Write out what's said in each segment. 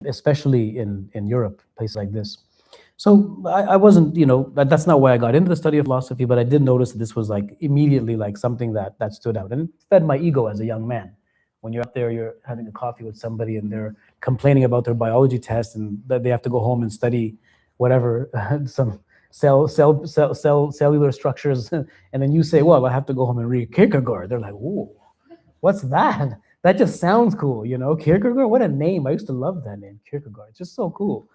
especially in Europe, places like this. So I wasn't, that's not why I got into the study of philosophy, but I did notice that this was like immediately like something that stood out and fed my ego as a young man. When you're out there, you're having a coffee with somebody and they're complaining about their biology test and that they have to go home and study whatever some cellular structures, and then you say, "Well, I have to go home and read Kierkegaard." They're like, "Ooh, what's that? That just sounds cool, Kierkegaard, what a name. I used to love that name, Kierkegaard. It's just so cool.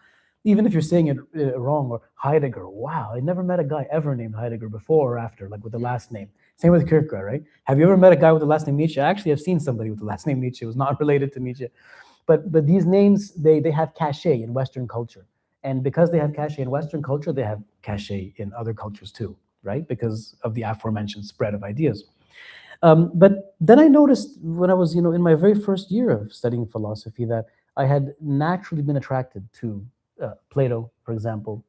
Even if you're saying it wrong, or Heidegger. Wow, I never met a guy ever named Heidegger before or after, like with the last name. Same with Kierkegaard, right? Have you ever met a guy with the last name Nietzsche? I actually have seen somebody with the last name Nietzsche. It was not related to Nietzsche. But these names, they have cachet in Western culture. And because they have cachet in Western culture, they have cachet in other cultures too, right? Because of the aforementioned spread of ideas. But then I noticed when I was, in my very first year of studying philosophy, that I had naturally been attracted to Plato, for example,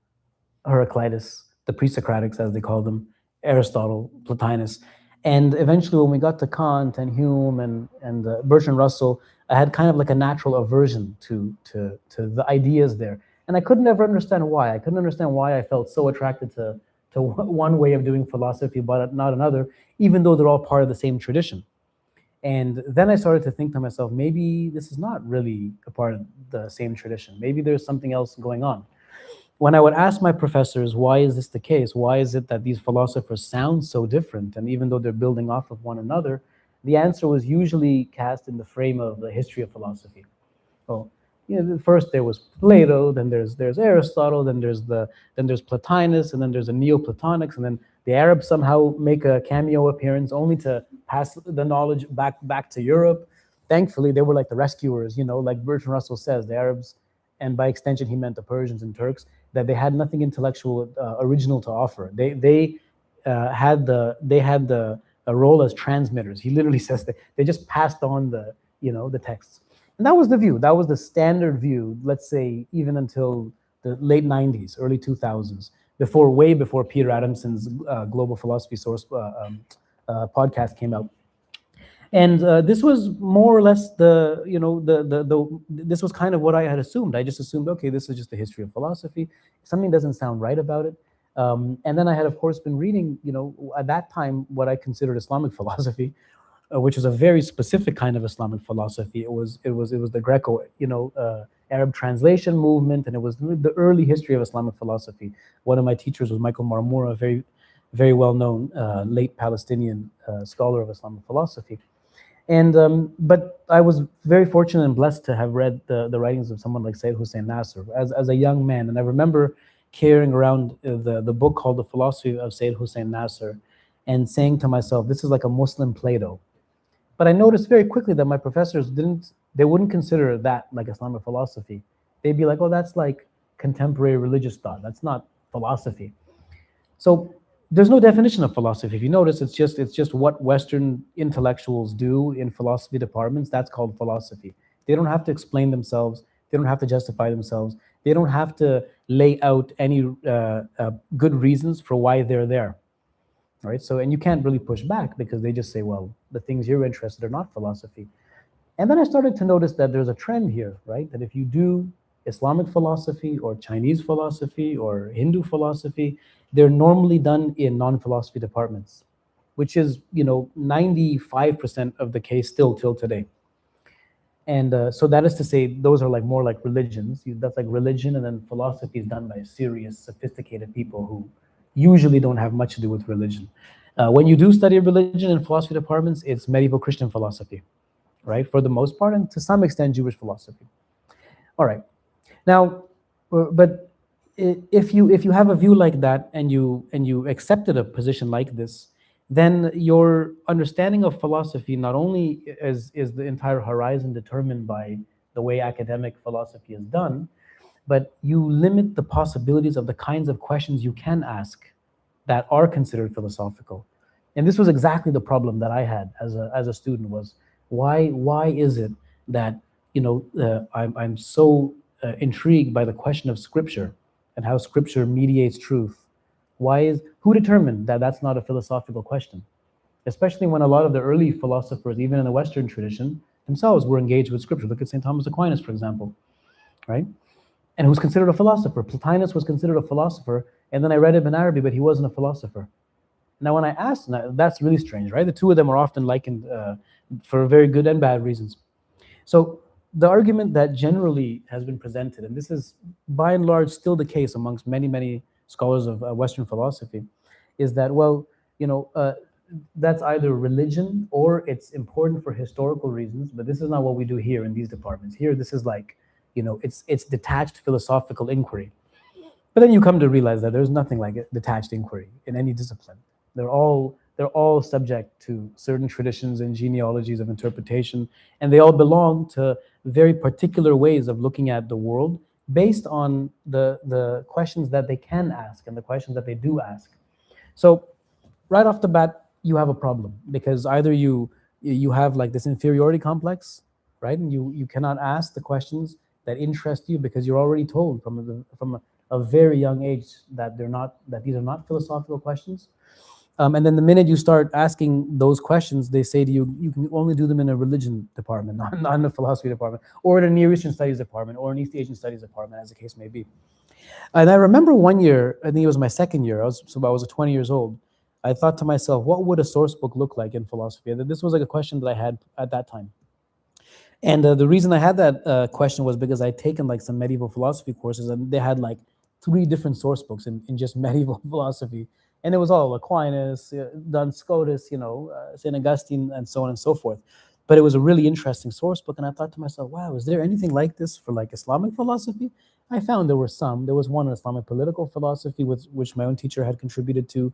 Heraclitus, the pre-Socratics, as they call them, Aristotle, Plotinus. And eventually, when we got to Kant and Hume and Bertrand Russell, I had kind of like a natural aversion to the ideas there. And I couldn't ever understand why. I couldn't understand why I felt so attracted to one way of doing philosophy, but not another, even though they're all part of the same tradition. And then I started to think to myself, maybe this is not really a part of the same tradition. Maybe there's something else going on. When I would ask my professors, why is this the case? Why is it that these philosophers sound so different? And even though they're building off of one another, the answer was usually cast in the frame of the history of philosophy. Well, first there was Plato, then there's Aristotle, then there's Plotinus, and then there's the Neoplatonics, and then the Arabs somehow make a cameo appearance only to pass the knowledge back to Europe. Thankfully, they were like the rescuers, like Bertrand Russell says, the Arabs, and by extension he meant the Persians and Turks, that they had nothing intellectual original to offer. They had the a role as transmitters. He literally says that they just passed on the texts. And that was the view. That was the standard view, let's say, even until the late 90s, early 2000s, way before Peter Adamson's Global Philosophy Source podcast came out. And this was more or less this was kind of what I had assumed. I just assumed, okay, this is just the history of philosophy. Something doesn't sound right about it. And then I had, of course, been reading, at that time, what I considered Islamic philosophy, which was a very specific kind of Islamic philosophy. It was the Greco, Arab translation movement, and it was the early history of Islamic philosophy. One of my teachers was Michael Marmoura, a very, very well-known late Palestinian scholar of Islamic philosophy. And but I was very fortunate and blessed to have read the writings of someone like Sayyid Hussein Nasr as a young man. And I remember carrying around the book called The Philosophy of Sayyid Hussein Nasr and saying to myself, this is like a Muslim Plato. But I noticed very quickly that my professors wouldn't consider that like Islamic philosophy. They'd be like, oh, that's like contemporary religious thought. That's not philosophy. So there's no definition of philosophy. If you notice, it's just what Western intellectuals do in philosophy departments. That's called philosophy. They don't have to explain themselves. They don't have to justify themselves. They don't have to lay out any good reasons for why they're there. Right? So, and you can't really push back because they just say, well, the things you're interested in are not philosophy. And then I started to notice that there's a trend here, right? That if you do Islamic philosophy or Chinese philosophy or Hindu philosophy, they're normally done in non-philosophy departments, which is, 95% of the case still till today. And so that is to say, those are like more like religions. That's like religion, and then philosophy is done by serious, sophisticated people who usually don't have much to do with religion. When you do study religion in philosophy departments, it's medieval Christian philosophy, right? For the most part, and to some extent, Jewish philosophy. All right. Now, but if you have a view like that and you accepted a position like this, then your understanding of philosophy not only is the entire horizon determined by the way academic philosophy is done, but you limit the possibilities of the kinds of questions you can ask that are considered philosophical. And this was exactly the problem that I had as a student, was why is it that I'm so intrigued by the question of scripture and how scripture mediates truth? Who determined that that's not a philosophical question? Especially when a lot of the early philosophers, even in the Western tradition, themselves were engaged with scripture. Look at St. Thomas Aquinas, for example. right? And who's considered a philosopher. Plotinus was considered a philosopher, and then I read Ibn Arabi, but he wasn't a philosopher. Now, when I asked, now, that's really strange, right? The two of them are often likened for very good and bad reasons. So the argument that generally has been presented, and this is by and large still the case amongst many, many scholars of Western philosophy, is that, well, you know, that's either religion or it's important for historical reasons, but this is not what we do here in these departments. Here, this is like, you know, it's detached philosophical inquiry. But then you come to realize that there's nothing like a detached inquiry in any discipline. They're all subject to certain traditions and genealogies of interpretation, and they all belong to very particular ways of looking at the world based on the questions that they can ask and the questions that they do ask. So right off the bat, you have a problem because either you have like this inferiority complex, right? And you cannot ask the questions that interest you because you're already told from a very young age that these are not philosophical questions. And then the minute you start asking those questions, they say to you, you can only do them in a religion department, not in a philosophy department, or in a Near Eastern Studies department, or an East Asian Studies department, as the case may be. And I remember one year, I think it was my second year, I was 20 years old. I thought to myself, what would a source book look like in philosophy? And this was like a question that I had at that time. And the reason I had that question was because I'd taken like some medieval philosophy courses, and they had like 3 different source books in just medieval philosophy. And it was all Aquinas, Duns Scotus, St. Augustine, and so on and so forth. But it was a really interesting source book. And I thought to myself, wow, is there anything like this for like Islamic philosophy? I found there were some. There was one on Islamic political philosophy, which my own teacher had contributed to.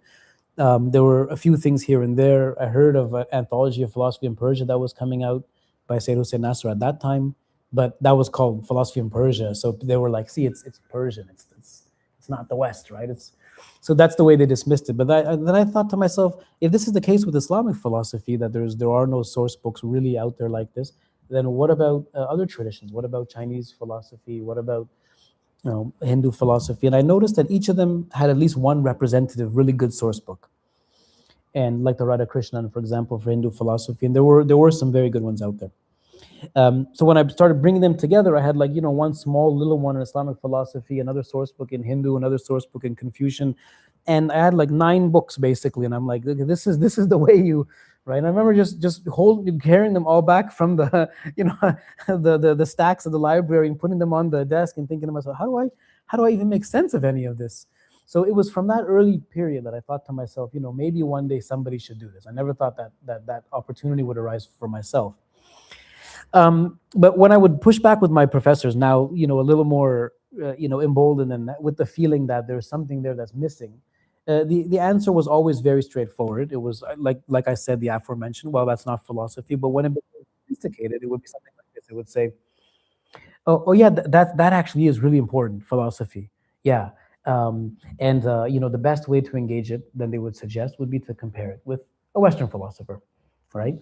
There were a few things here and there. I heard of an anthology of philosophy in Persia that was coming out by Sayyid Hussein Nasr at that time, but that was called Philosophy in Persia. So they were like, see, it's Persian. It's not the West, right? So that's the way they dismissed it. But then I thought to myself, if this is the case with Islamic philosophy, that there are no source books really out there like this, then what about other traditions? What about Chinese philosophy? What about Hindu philosophy? And I noticed that each of them had at least one representative, really good source book. And like the Radhakrishnan, for example, for Hindu philosophy, and there were some very good ones out there. So when I started bringing them together, I had like one small little one in Islamic philosophy, another source book in Hindu, another source book in Confucian, and I had like 9 books basically. And I'm like, this is the way you, right? And I remember just carrying them all back from the the stacks of the library and putting them on the desk and thinking to myself, how do I even make sense of any of this? So it was from that early period that I thought to myself, maybe one day somebody should do this. I never thought that opportunity would arise for myself. But when I would push back with my professors now, a little more, emboldened and with the feeling that there's something there that's missing, the answer was always very straightforward. It was like I said, the aforementioned, well, that's not philosophy. But when it became sophisticated, it would be something like this. It would say, oh yeah, that actually is really important, philosophy. Yeah. And the best way to engage it, then they would suggest, would be to compare it with a Western philosopher, right?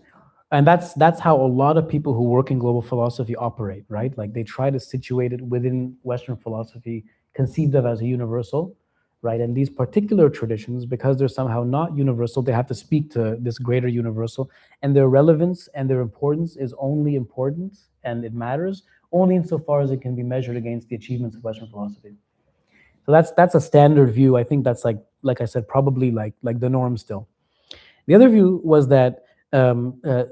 And that's how a lot of people who work in global philosophy operate, right? Like they try to situate it within Western philosophy, conceived of as a universal, right? And these particular traditions, because they're somehow not universal, they have to speak to this greater universal, and their relevance and their importance is only important, and it matters only insofar as it can be measured against the achievements of Western philosophy. So that's a standard view. I think that's like I said, probably like the norm still. The other view was that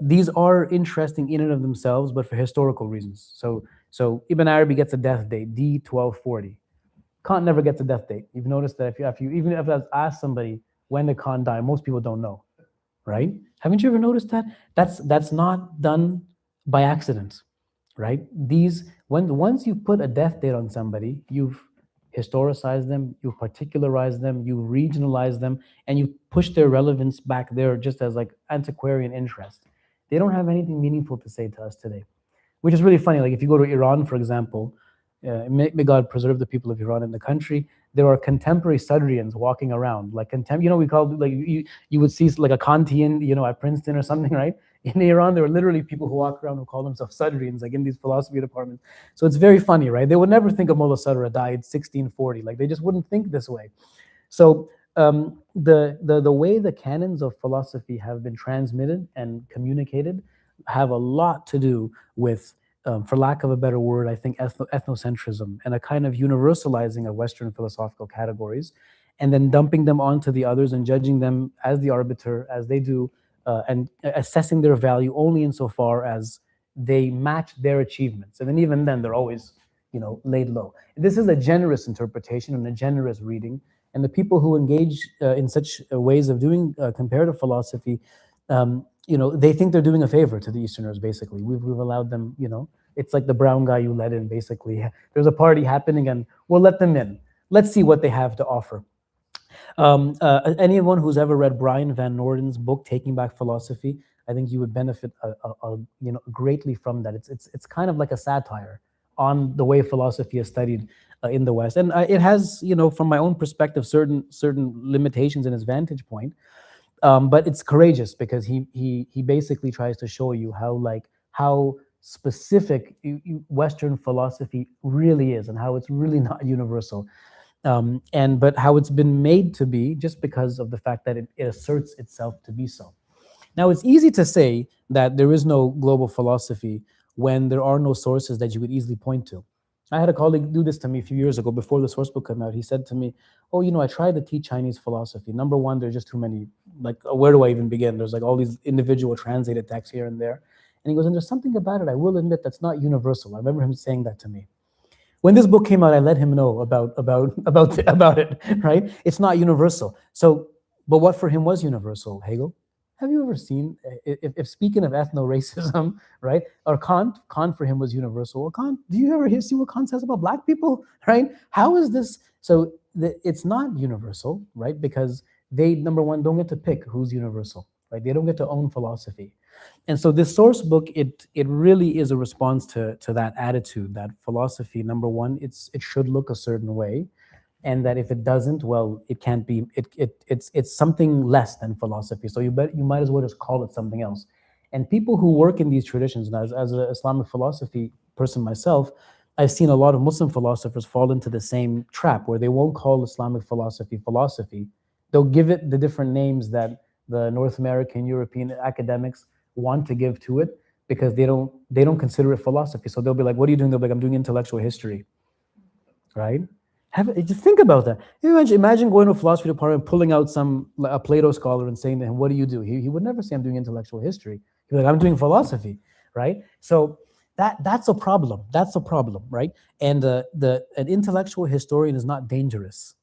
these are interesting in and of themselves, but for historical reasons. So Ibn Arabi gets a death date, D1240. Kant never gets a death date. You've noticed that if you even if I ask somebody when did Kant die, most people don't know, right? Haven't you ever noticed that? That's not done by accident, right? Once you put a death date on somebody, you've historicized them, you particularize them, you regionalize them, and you push their relevance back there just as like antiquarian interest. They don't have anything meaningful to say to us today, which is really funny. Like if you go to Iran, for example, may God preserve the people of Iran in the country. There are contemporary Sadrians walking around, like we call like you would see like a Kantian, at Princeton or something, right? In Iran, there are literally people who walk around who call themselves Sadrians, like in these philosophy departments. So it's very funny, right? They would never think of Mullah Sadra died 1640, like they just wouldn't think this way. So the way the canons of philosophy have been transmitted and communicated have a lot to do with for lack of a better word, I think ethnocentrism and a kind of universalizing of Western philosophical categories, and then dumping them onto the others and judging them as the arbiter, as they do, and assessing their value only insofar as they match their achievements. And then even then, they're always, laid low. This is a generous interpretation and a generous reading. And the people who engage in such ways of doing comparative philosophy, they think they're doing a favor to the Easterners. Basically, we've allowed them. It's like the brown guy you let in. Basically, there's a party happening, and we'll let them in. Let's see what they have to offer. Anyone who's ever read Brian Van Norden's book Taking Back Philosophy, I think you would benefit greatly from that. It's kind of like a satire on the way philosophy is studied in the West, and it has, from my own perspective, certain limitations in its vantage point. But it's courageous because he basically tries to show you how specific Western philosophy really is, and how it's really not universal. But how it's been made to be just because of the fact that it asserts itself to be so. Now, it's easy to say that there is no global philosophy when there are no sources that you could easily point to. I had a colleague do this to me a few years ago before the Sourcebook came out. He said to me, "Oh, I tried to teach Chinese philosophy. Number one, there's just too many, where do I even begin? There's all these individual translated texts here and there." And he goes, "And there's something about it, I will admit, that's not universal." I remember him saying that to me. When this book came out, I let him know about it, right? It's not universal. So, but what for him was universal, Hegel? Have you ever seen, if speaking of ethno-racism, right? Or Kant for him was universal. Well, Kant, do you ever see what Kant says about black people, right? How is this? So it's not universal, right? Because they, number one, don't get to pick who's universal, right? They don't get to own philosophy. And so this source book, it really is a response to that attitude that philosophy, number one, it should look a certain way, and that if it doesn't, well, it can't be. It's something less than philosophy. So you might as well just call it something else. And people who work in these traditions, and as an Islamic philosophy person myself, I've seen a lot of Muslim philosophers fall into the same trap where they won't call Islamic philosophy. They'll give it the different names that the North American, European academics want to give to it, because they don't consider it philosophy. So they'll be like, "What are you doing?" They'll be like, "I'm doing intellectual history," right? Just think about that. Imagine going to a philosophy department, pulling out a Plato scholar and saying to him, "What do you do?" He would never say, "I'm doing intellectual history." He'd be like, "I'm doing philosophy," right? So that's a problem. That's a problem, right? And an intellectual historian is not dangerous,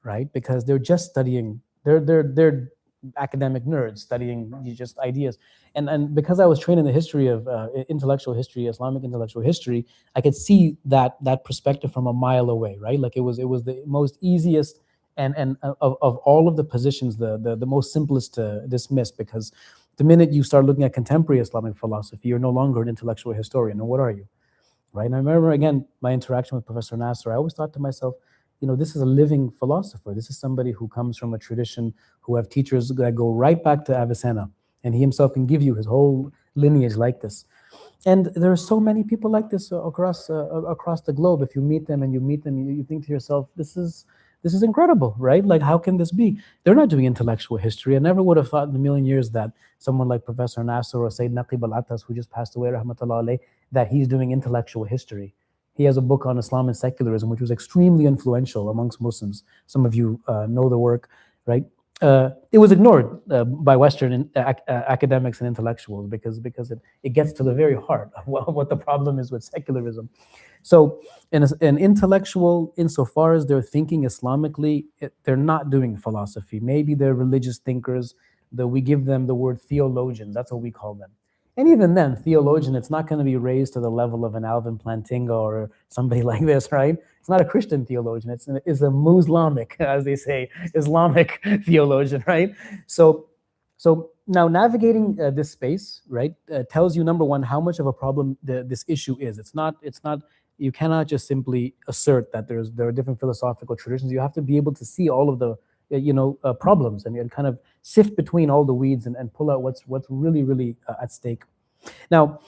right? Because they're just studying. They're academic nerds studying just ideas. And because I was trained in the history of intellectual history, Islamic intellectual history, I could see that perspective from a mile away, right? Like it was the most easiest and of all of the positions, the most simplest to dismiss, because the minute you start looking at contemporary Islamic philosophy, you're no longer an intellectual historian. And what are you, right? And I remember, again, my interaction with Professor Nasser, I always thought to myself, this is a living philosopher. This is somebody who comes from a tradition, who have teachers that go right back to Avicenna, and he himself can give you his whole lineage like this. And there are so many people like this across the globe. If you meet them, you think to yourself, this is incredible, right? Like, how can this be? They're not doing intellectual history. I never would have thought in a million years that someone like Professor Nasser or Sayyid Naqib al-Attas, who just passed away, rahmatullah alayh, that he's doing intellectual history. He has a book on Islam and secularism, which was extremely influential amongst Muslims. Some of you know the work, right? It was ignored by Western academics and intellectuals because it gets to the very heart of what the problem is with secularism. So an intellectual, insofar as they're thinking Islamically, they're not doing philosophy. Maybe they're religious thinkers. We give them the word theologians. That's what we call them. And even then, theologian, it's not going to be raised to the level of an Alvin Plantinga or somebody like this, right? It's not a Christian theologian. It's a Muslimic, as they say, Islamic theologian, right? So now navigating this space, right, tells you, number one, how much of a problem this issue is. It's not. You cannot just simply assert that there are different philosophical traditions. You have to be able to see all of the problems and kind of sift between all the weeds and pull out what's really at stake. Now,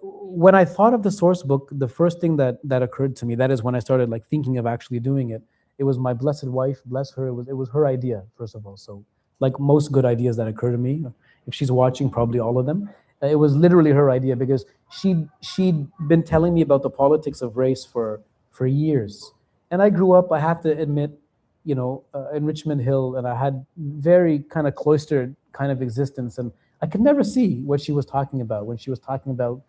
when I thought of the source book, the first thing that occurred to me, that is when I started thinking of actually doing it, it was my blessed wife, bless her, it was her idea, first of all. So like most good ideas that occur to me, if she's watching, probably all of them, It was literally her idea because she'd been telling me about the politics of race for years. And I grew up, I have to admit, in Richmond Hill, and I had very kind of cloistered kind of existence, and I could never see what she was talking about when she was talking about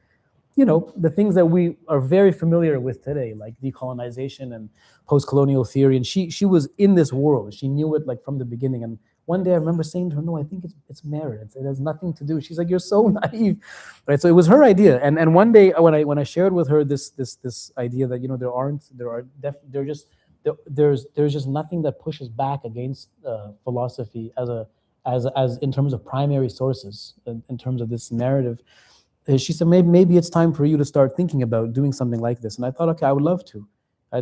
the things that we are very familiar with today, like decolonization and post-colonial theory. And she was in this world. She knew it like from the beginning. And one day I remember saying to her, "No, I think it's merit. It has nothing to do." She's like, "You're so naive," right? So it was her idea. And one day when I shared with her this idea that there's just nothing that pushes back against philosophy as in terms of primary sources, in terms of this narrative. She said, maybe it's time for you to start thinking about doing something like this. And I thought, okay, I would love to.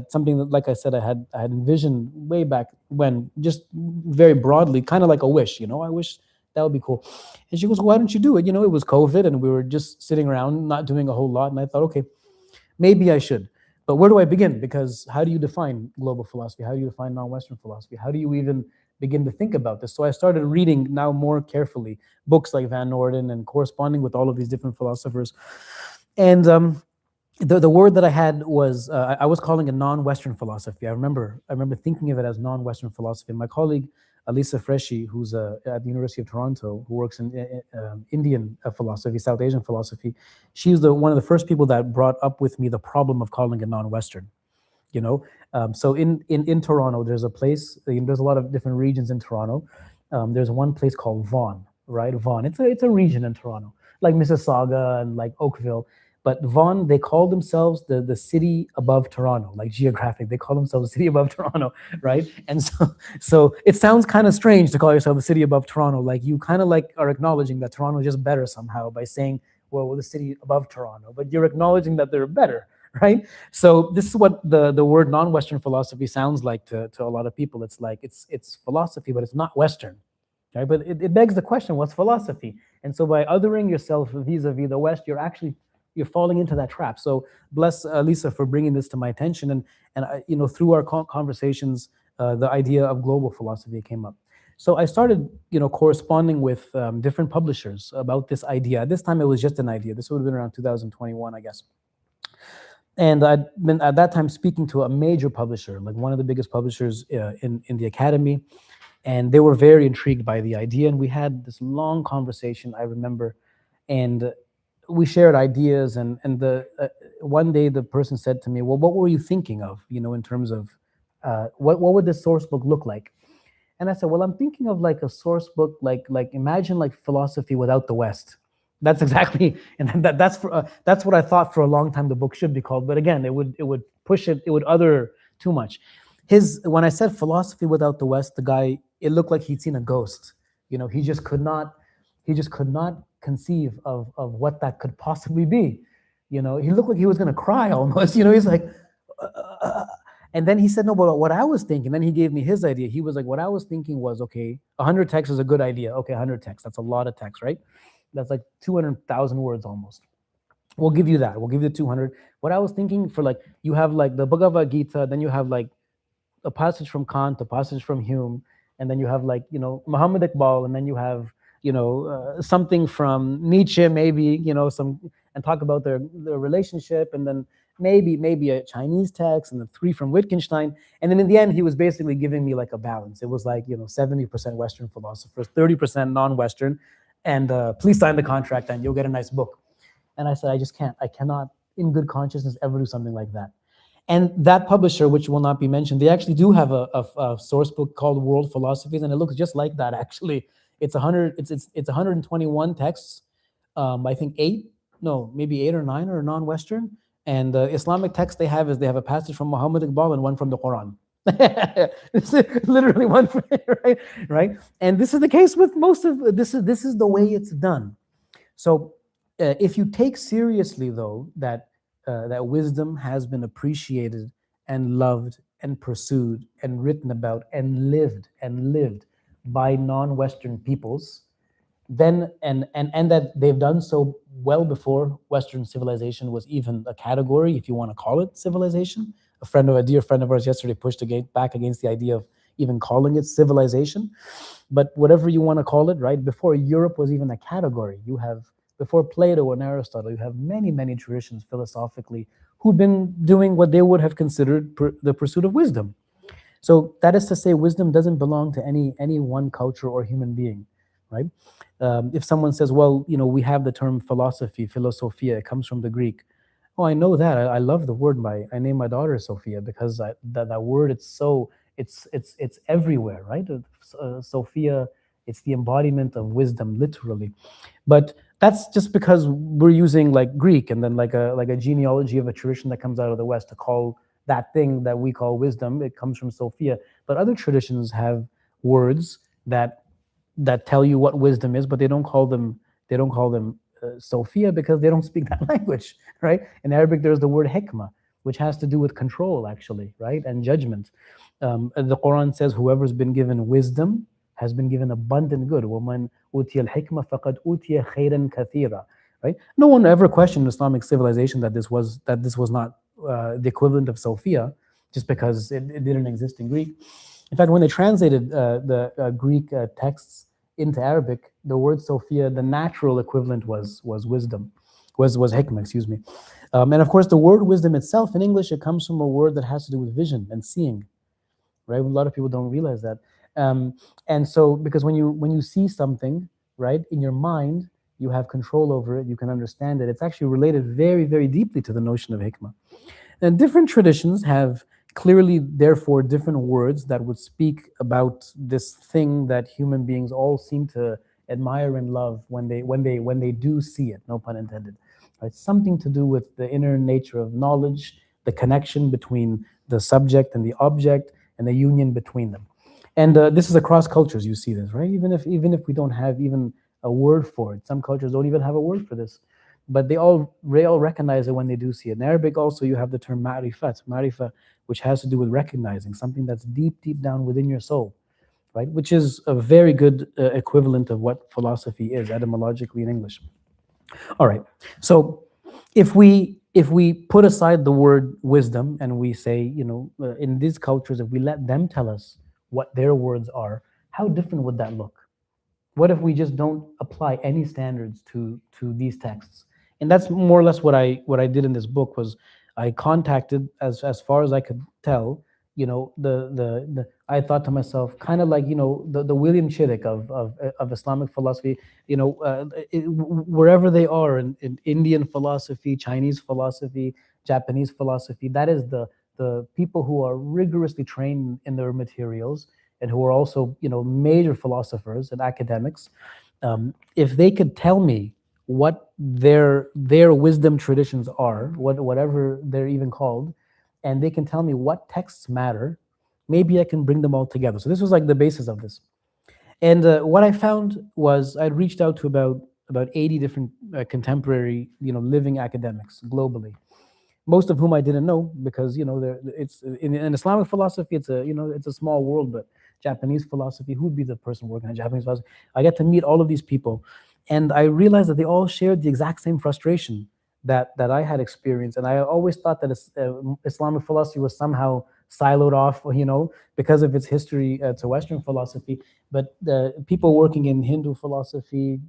Something that, like I said, I had envisioned way back when, just very broadly, kind of like a wish. I wish that would be cool. And she goes, "Why don't you do it?" It was COVID, and we were just sitting around, not doing a whole lot. And I thought, okay, maybe I should. But where do I begin? Because how do you define global philosophy? How do you define non-Western philosophy? How do you even begin to think about this? So I started reading now more carefully books like Van Norden and corresponding with all of these different philosophers. And the word that I had was I was calling it non-Western philosophy. I remember thinking of it as non-Western philosophy. And my colleague Alisa Freschi, who's at the University of Toronto, who works in Indian philosophy, South Asian philosophy, she's one of the first people that brought up with me the problem of calling it non-Western. So in Toronto, there's a place. There's a lot of different regions in Toronto. There's one place called Vaughan, right? Vaughan. It's a region in Toronto, like Mississauga and like Oakville. But Vaughan, they call themselves the city above Toronto, like geographic. They call themselves the city above Toronto, right? And so it sounds kind of strange to call yourself the city above Toronto. Like you kind of like are acknowledging that Toronto is just better somehow by saying, well, we're the city above Toronto. But you're acknowledging that they're better, right? So this is what the word non-Western philosophy sounds like to a lot of people. It's like it's philosophy, but it's not Western, right? But it begs the question, what's philosophy? And so by othering yourself vis-a-vis the West, you're falling into that trap. So bless Lisa for bringing this to my attention, and through our conversations, the idea of global philosophy came up. So I started corresponding with different publishers about this idea. At this time, it was just an idea. This would have been around 2021, I guess. And I'd been at that time speaking to a major publisher, like one of the biggest publishers in the academy, and they were very intrigued by the idea. And we had this long conversation, I remember, and we shared ideas. And one day the person said to me, "Well, what were you thinking of? In terms of what would this source book look like?" And I said, "Well, I'm thinking of like a source book, like imagine like philosophy without the West." That's exactly, and that's what I thought for a long time the book should be called. But again, it would push it, it would other too much. When I said philosophy without the West, the guy, it looked like he'd seen a ghost. He just could not conceive of what that could possibly be. He looked like he was gonna cry almost. He's like, and then he said, "No, but what I was thinking." Then he gave me his idea. He was like, "What I was thinking was, okay, 100 texts is a good idea. Okay, 100 texts, that's a lot of text, right? That's like 200,000 words almost. We'll give you that. We'll give you the 200. What I was thinking for like, you have like the Bhagavad Gita, then you have like a passage from Kant, a passage from Hume, and then you have like, Muhammad Iqbal, and then you have, something from Nietzsche, maybe, and talk about their relationship, and then maybe a Chinese text, and then 3 from Wittgenstein. And then in the end, he was basically giving me like a balance. It was like, 70% Western philosophers, 30% non-Western, and please sign the contract and you'll get a nice book. And I said, I cannot in good consciousness ever do something like that. And that publisher, which will not be mentioned, they actually do have a source book called World Philosophies, and it looks just like that actually. It's 121 texts. I think maybe 8 or 9 are non-Western. And the Islamic text they have a passage from Muhammad Iqbal and one from the Quran. This is literally one, right? And this is the case with most of this is the way it's done. So if you take seriously though that wisdom has been appreciated and loved and pursued and written about and lived by non-Western peoples, then and that they've done so well before Western civilization was even a category, if you want to call it civilization. A dear friend of ours yesterday pushed back against the idea of even calling it civilization. But whatever you want to call it, right? Before Europe was even a category, you have Before Plato and Aristotle, you have many, many traditions philosophically who've been doing what they would have considered the pursuit of wisdom. So that is to say, wisdom doesn't belong to any one culture or human being, right? If someone says, well, we have the term philosophy, philosophia, it comes from the Greek. Oh, I know that. I love the word. I named my daughter Sophia because that word, it's everywhere, right? Sophia, it's the embodiment of wisdom, literally. But that's just because we're using like Greek and then like a genealogy of a tradition that comes out of the West to call that thing that we call wisdom. It comes from Sophia. But other traditions have words that tell you what wisdom is, but they don't call them Sophia because they don't speak that language, right? In Arabic, there's the word hikmah, which has to do with control, actually, right, and judgment. The Quran says, "Whoever's been given wisdom has been given abundant good. وَمَنْ أُوتِيَ الْحِكْمَةَ فَقَدْ أُوتِيَ خَيْرًا كَثِيرًا." Right? No one ever questioned Islamic civilization that this was not the equivalent of Sophia, just because it didn't exist in Greek. In fact, when they translated the Greek texts into Arabic, the word Sophia, the natural equivalent was wisdom, was hikmah, excuse me. And of course, the word wisdom itself in English, it comes from a word that has to do with vision and seeing, right? A lot of people don't realize that. And so, because when you see something, right, in your mind, you have control over it, you can understand it. It's actually related very, very deeply to the notion of hikmah. And different traditions have clearly, therefore, different words that would speak about this thing that human beings all seem to admire and love when they do see it. No pun intended. Right? Something to do with the inner nature of knowledge, the connection between the subject and the object, and the union between them. And this is across cultures. You see this, right? Even if we don't have even a word for it, some cultures don't even have a word for this, but they all recognize it when they do see it. In Arabic, also, you have the term marifa, which has to do with recognizing something that's deep, deep down within your soul, right? Which is a very good equivalent of what philosophy is etymologically in English. All right, so if we put aside the word wisdom and we say, in these cultures, if we let them tell us what their words are, how different would that look? What if we just don't apply any standards to these texts? And that's more or less what I did in this book. Was I contacted, as far as I could tell, the I thought to myself, kind of like, the William Chittick of Islamic philosophy, wherever they are in Indian philosophy, Chinese philosophy, Japanese philosophy, that is the people who are rigorously trained in their materials and who are also, major philosophers and academics. If they could tell me what their wisdom traditions are, whatever they're even called, and they can tell me what texts matter, maybe I can bring them all together. So this was like the basis of this. And what I found was I'd reached out to about 80 different contemporary, living academics globally, most of whom I didn't know because it's in Islamic philosophy, it's a small world. But Japanese philosophy, who'd be the person working in Japanese philosophy? I get to meet all of these people, and I realized that they all shared the exact same frustration that I had experienced. And I always thought that Islamic philosophy was somehow siloed off, because of its history to Western philosophy. But the people working in Hindu philosophy,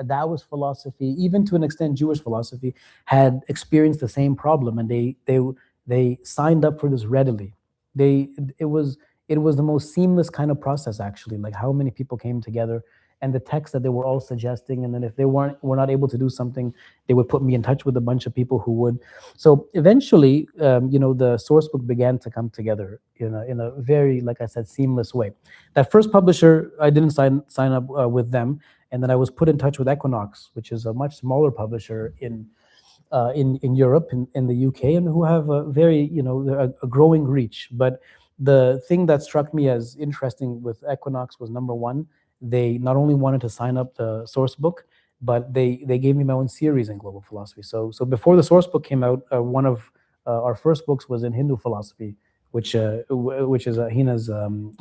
Taoist philosophy, even to an extent Jewish philosophy, had experienced the same problem, and they signed up for this readily. They it was the most seamless kind of process, actually, like how many people came together and the text that they were all suggesting. And then if they were not able to do something, they would put me in touch with a bunch of people who would. So eventually, the source book began to come together in a very, like I said, seamless way. That first publisher, I didn't sign up with them, and then I was put in touch with Equinox, which is a much smaller publisher in Europe, in the UK, and who have a very, a growing reach. But the thing that struck me as interesting with Equinox was, number one, they not only wanted to sign up the source book, but they gave me my own series in global philosophy. So before the source book came out, one of our first books was in Hindu philosophy, which is Hina's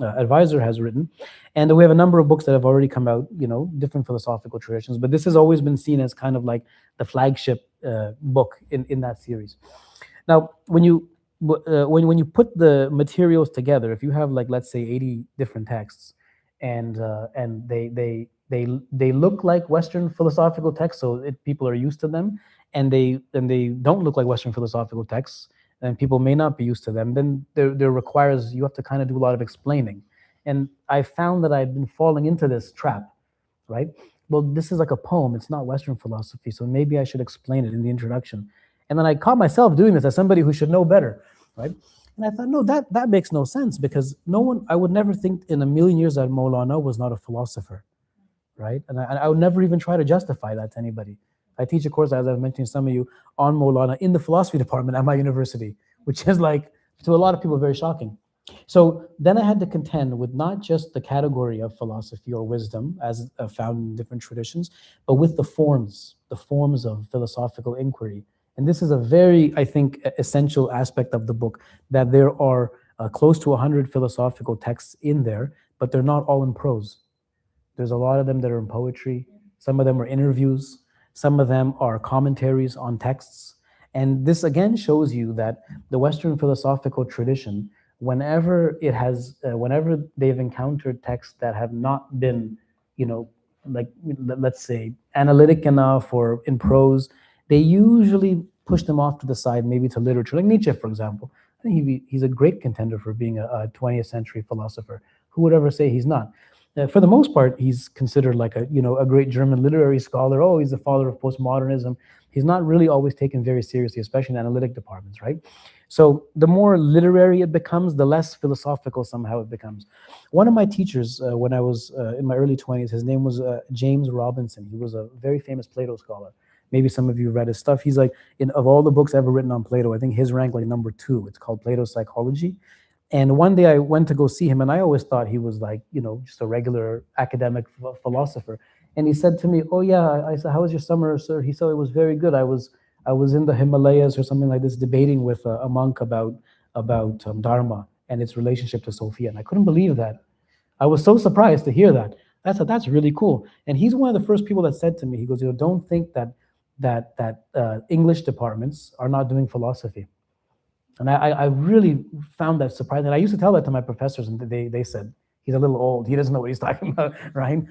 advisor has written, and we have a number of books that have already come out, different philosophical traditions. But this has always been seen as kind of like the flagship book in that series. Now, when you put the materials together, if you have, like, let's say 80 different texts, and They look like Western philosophical texts, so people are used to them, and they don't look like Western philosophical texts, and people may not be used to them. Then there requires, you have to kind of do a lot of explaining, and I found that I've been falling into this trap, right? Well, this is like a poem; it's not Western philosophy, so maybe I should explain it in the introduction. And then I caught myself doing this as somebody who should know better, right? And I thought, no, that makes no sense, because no one, I would never think in a million years that Maulana was not a philosopher, right? And I would never even try to justify that to anybody. I teach a course, as I've mentioned to some of you, on Maulana in the philosophy department at my university, which is like, to a lot of people, very shocking. So then I had to contend with not just the category of philosophy or wisdom as found in different traditions, but with the forms of philosophical inquiry. And this is a very, I think, essential aspect of the book, that there are close to 100 philosophical texts in there, but they're not all in prose. There's a lot of them that are in poetry. Some of them are interviews. Some of them are commentaries on texts. And this again shows you that the Western philosophical tradition, whenever they've encountered texts that have not been, like, let's say, analytic enough or in prose, they usually push them off to the side, maybe to literature. Like Nietzsche, for example. I think he's a great contender for being a 20th century philosopher. Who would ever say he's not? For the most part, he's considered like a great German literary scholar. Oh, he's the father of postmodernism. He's not really always taken very seriously, especially in analytic departments, right? So the more literary it becomes, the less philosophical somehow it becomes. One of my teachers, when I was in my early 20s, his name was James Robinson. He was a very famous Plato scholar. Maybe some of you read his stuff. He's like, of all the books ever written on Plato, I think his ranked like number 2. It's called Plato's Psychology. And one day I went to go see him, and I always thought he was like, just a regular academic philosopher. And he said to me, "Oh yeah," I said, "How was your summer, sir?" He said, "It was very good. I was in the Himalayas or something like this, debating with a monk about Dharma and its relationship to Sophia." And I couldn't believe that. I was so surprised to hear that. That's really cool. And he's one of the first people that said to me, he goes, "Don't think that English departments are not doing philosophy." And I really found that surprising. And I used to tell that to my professors, and they said, "He's a little old. He doesn't know what he's talking about, right?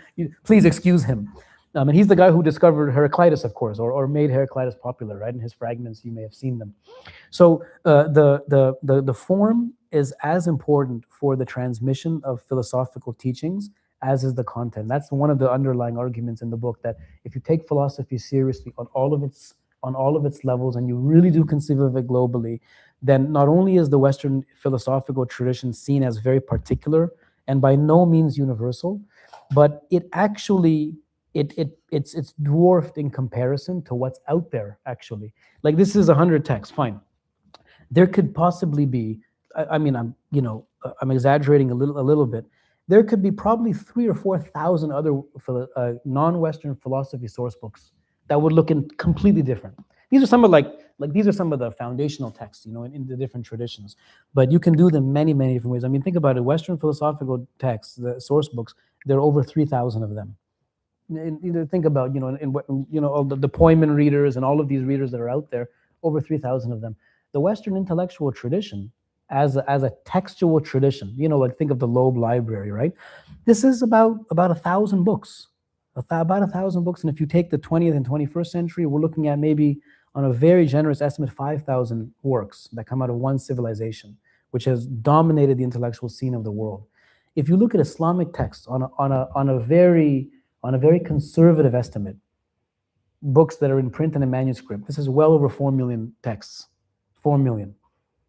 Please excuse him." And he's the guy who discovered Heraclitus, of course, or made Heraclitus popular, right? In his fragments, you may have seen them. So the form is as important for the transmission of philosophical teachings as is the content. That's one of the underlying arguments in the book, that if you take philosophy seriously on all of its levels, and you really do conceive of it globally, then not only is the Western philosophical tradition seen as very particular and by no means universal, but it actually it's dwarfed in comparison to what's out there. Actually, like, this is 100 texts, fine. There could possibly be, I mean, I'm exaggerating a little bit. There could be probably 3,000 or 4,000 other non-Western philosophy source books that would look completely different. These are some of these are some of the foundational texts, in the different traditions. But you can do them many, many different ways. I mean, think about it. Western philosophical texts, the source books, there are over 3,000 of them. Think about, all the Poemen readers and all of these readers that are out there, over 3,000 of them. The Western intellectual tradition, as a textual tradition, like, think of the Loeb Library, right? This is about 1,000 books, about 1,000 books. And if you take the 20th and 21st century, we're looking at maybe, on a very generous estimate, 5,000 works that come out of one civilization, which has dominated the intellectual scene of the world. If you look at Islamic texts on a very conservative estimate, books that are in print and in manuscript, this is well over 4 million texts. 4 million.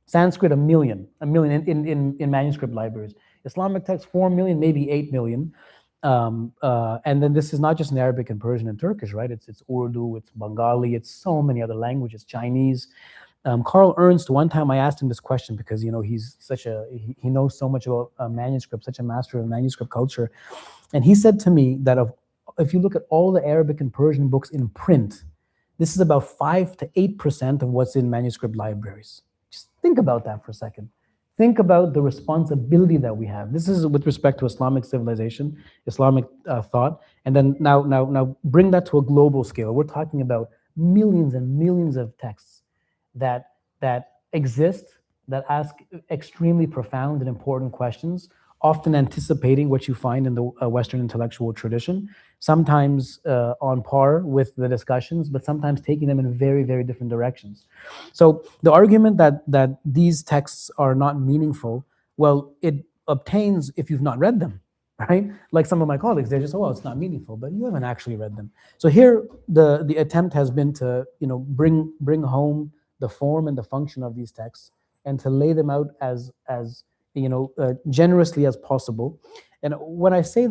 Sanskrit, 1 million in manuscript libraries. Islamic texts, 4 million, maybe 8 million. And then this is not just in Arabic and Persian and Turkish, right? It's Urdu, it's Bengali, it's so many other languages, Chinese. Carl Ernst, one time I asked him this question, because he's he knows so much about manuscript, such a master of manuscript culture. And he said to me that if you look at all the Arabic and Persian books in print, this is about 5 to 8% of what's in manuscript libraries. Just think about that for a second. Think about the responsibility that we have. This is with respect to Islamic civilization, Islamic thought, and then now bring that to a global scale. We're talking about millions and millions of texts that exist, that ask extremely profound and important questions often anticipating what you find in the Western intellectual tradition, sometimes on par with the discussions, but sometimes taking them in very, very different directions. So the argument that these texts are not meaningful, well, it obtains if you've not read them, right? Like some of my colleagues, they're just, oh, well, it's not meaningful, but you haven't actually read them. So here, the attempt has been to, bring home the form and the function of these texts, and to lay them out as generously as possible. And when I say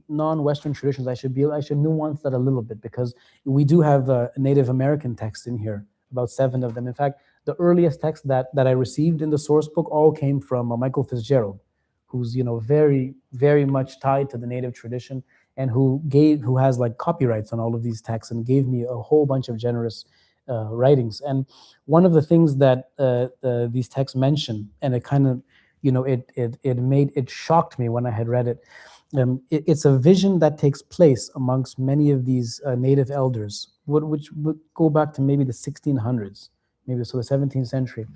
non-Western traditions, I should nuance that a little bit, because we do have Native American texts in here, about 7 of them. In fact, the earliest text that I received in the source book all came from Michael Fitzgerald, who's very, very much tied to the Native tradition, and who has like copyrights on all of these texts, and gave me a whole bunch of generous writings. And one of the things that these texts mention, and it kind of, it shocked me when I had read it. It's a vision that takes place amongst many of these native elders, which would go back to maybe the 1600s, maybe so the 17th century,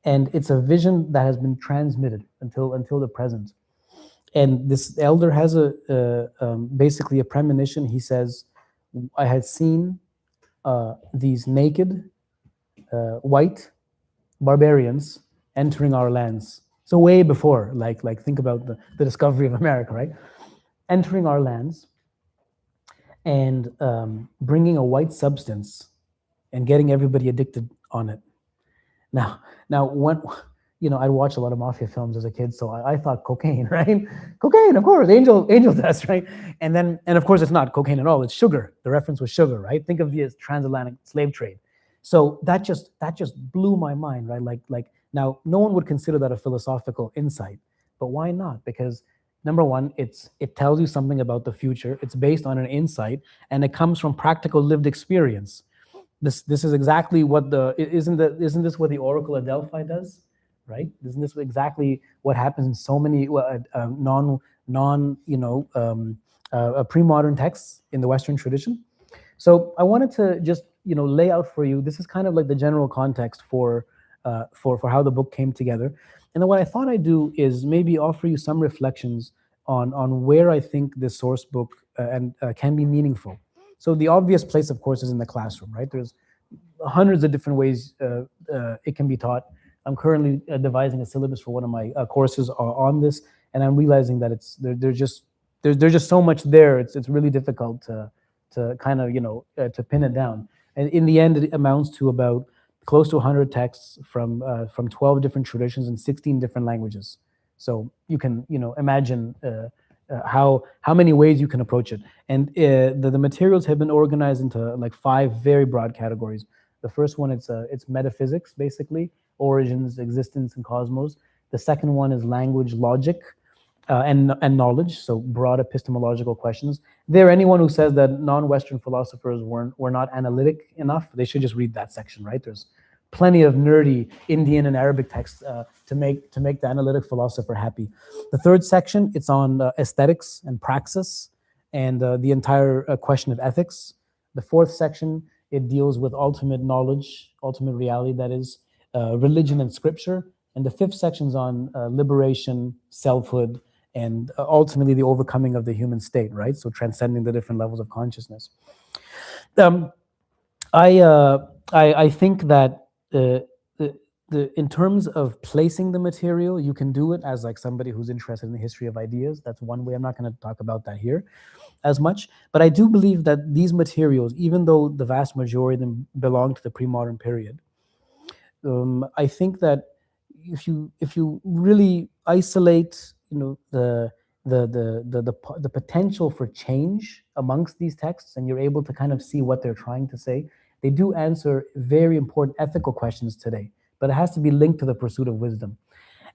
and it's a vision that has been transmitted until the present. And this elder has basically a premonition. He says, "I had seen these naked white barbarians entering our lands." So way before, like think about the discovery of America, right? Entering our lands and bringing a white substance and getting everybody addicted on it. Now when I'd watch a lot of mafia films as a kid, so I thought cocaine, right? Cocaine, of course, angel dust, right? And of course it's not cocaine at all, it's sugar. The reference was sugar, right? Think of the transatlantic slave trade. So that just blew my mind, right? Like now, no one would consider that a philosophical insight, but why not? Because number one, it tells you something about the future. It's based on an insight, and it comes from practical lived experience. This is exactly what isn't this what the Oracle at Delphi does, right? Isn't this exactly what happens in so many pre-modern texts in the Western tradition? So I wanted to just lay out for you. This is kind of like the general context for how the book came together. And then what I thought I'd do is maybe offer you some reflections on where I think this source book can be meaningful. So the obvious place, of course, is in the classroom, right? There's hundreds of different ways it can be taught. I'm currently devising a syllabus for one of my courses on this, and I'm realizing that there's just so much there. It's really difficult to kind of to pin it down. And in the end, it amounts to about close to 100 texts from 12 different traditions in 16 different languages. So you can imagine how many ways you can approach it. And the materials have been organized into like 5 very broad categories. The first one, it's metaphysics, basically, origins, existence, and cosmos. The second one is language, logic, and knowledge, so broad epistemological questions. There, anyone who says that non-Western philosophers were not analytic enough, they should just read that section, right? There's plenty of nerdy Indian and Arabic texts to make the analytic philosopher happy. The third section, it's on aesthetics and praxis, and the entire question of ethics. The fourth section, it deals with ultimate knowledge, ultimate reality, that is, religion and scripture. And the fifth section's on liberation, selfhood, and ultimately the overcoming of the human state, right? So transcending the different levels of consciousness. I think that in terms of placing the material, you can do it as like somebody who's interested in the history of ideas. That's one way. I'm not going to talk about that here as much, but I do believe that these materials, even though the vast majority of them belong to the pre-modern period, I think that if you really isolate, the potential for change amongst these texts, and you're able to kind of see what they're trying to say, they do answer very important ethical questions today, but it has to be linked to the pursuit of wisdom.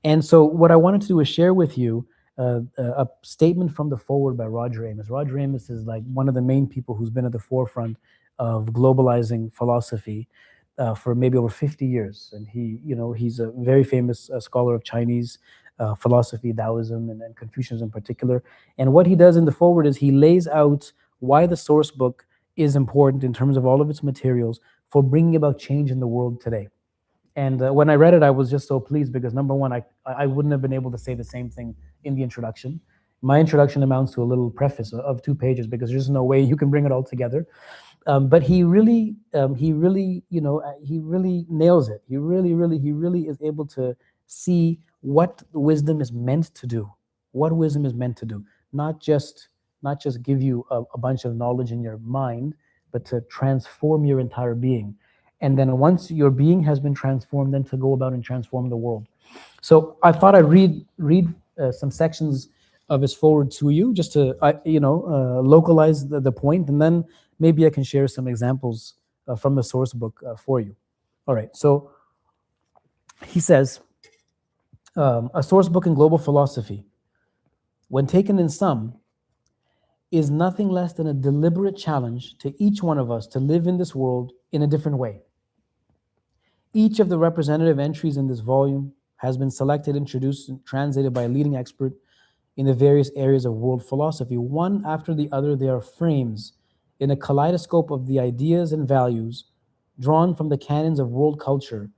And so what I wanted to do is share with you a statement from the foreword by Roger Amos. Roger Amos is like one of the main people who's been at the forefront of globalizing philosophy for maybe over 50 years. And he's a very famous scholar of Chinese philosophy, Taoism, and Confucianism in particular. And what he does in the foreword is he lays out why the source book is important in terms of all of its materials for bringing about change in the world today. And when I read it, I was just so pleased because number one, I wouldn't have been able to say the same thing in the introduction. My introduction amounts to a little preface of 2 pages because there's no way you can bring it all together. But he really, he really nails it. He really is able to see what wisdom is meant to do. What wisdom is meant to do, not just give you a bunch of knowledge in your mind, but to transform your entire being. And then once your being has been transformed, then to go about and transform the world. So I thought I'd read some sections of his forward to you, just to localize the point, and then maybe I can share some examples from the source book for you. All right. So he says, a source book in global philosophy, when taken in sum, is nothing less than a deliberate challenge to each one of us to live in this world in a different way. Each of the representative entries in this volume has been selected, introduced, and translated by a leading expert in the various areas of world philosophy. One after the other, they are frames in a kaleidoscope of the ideas and values drawn from the canons of world culture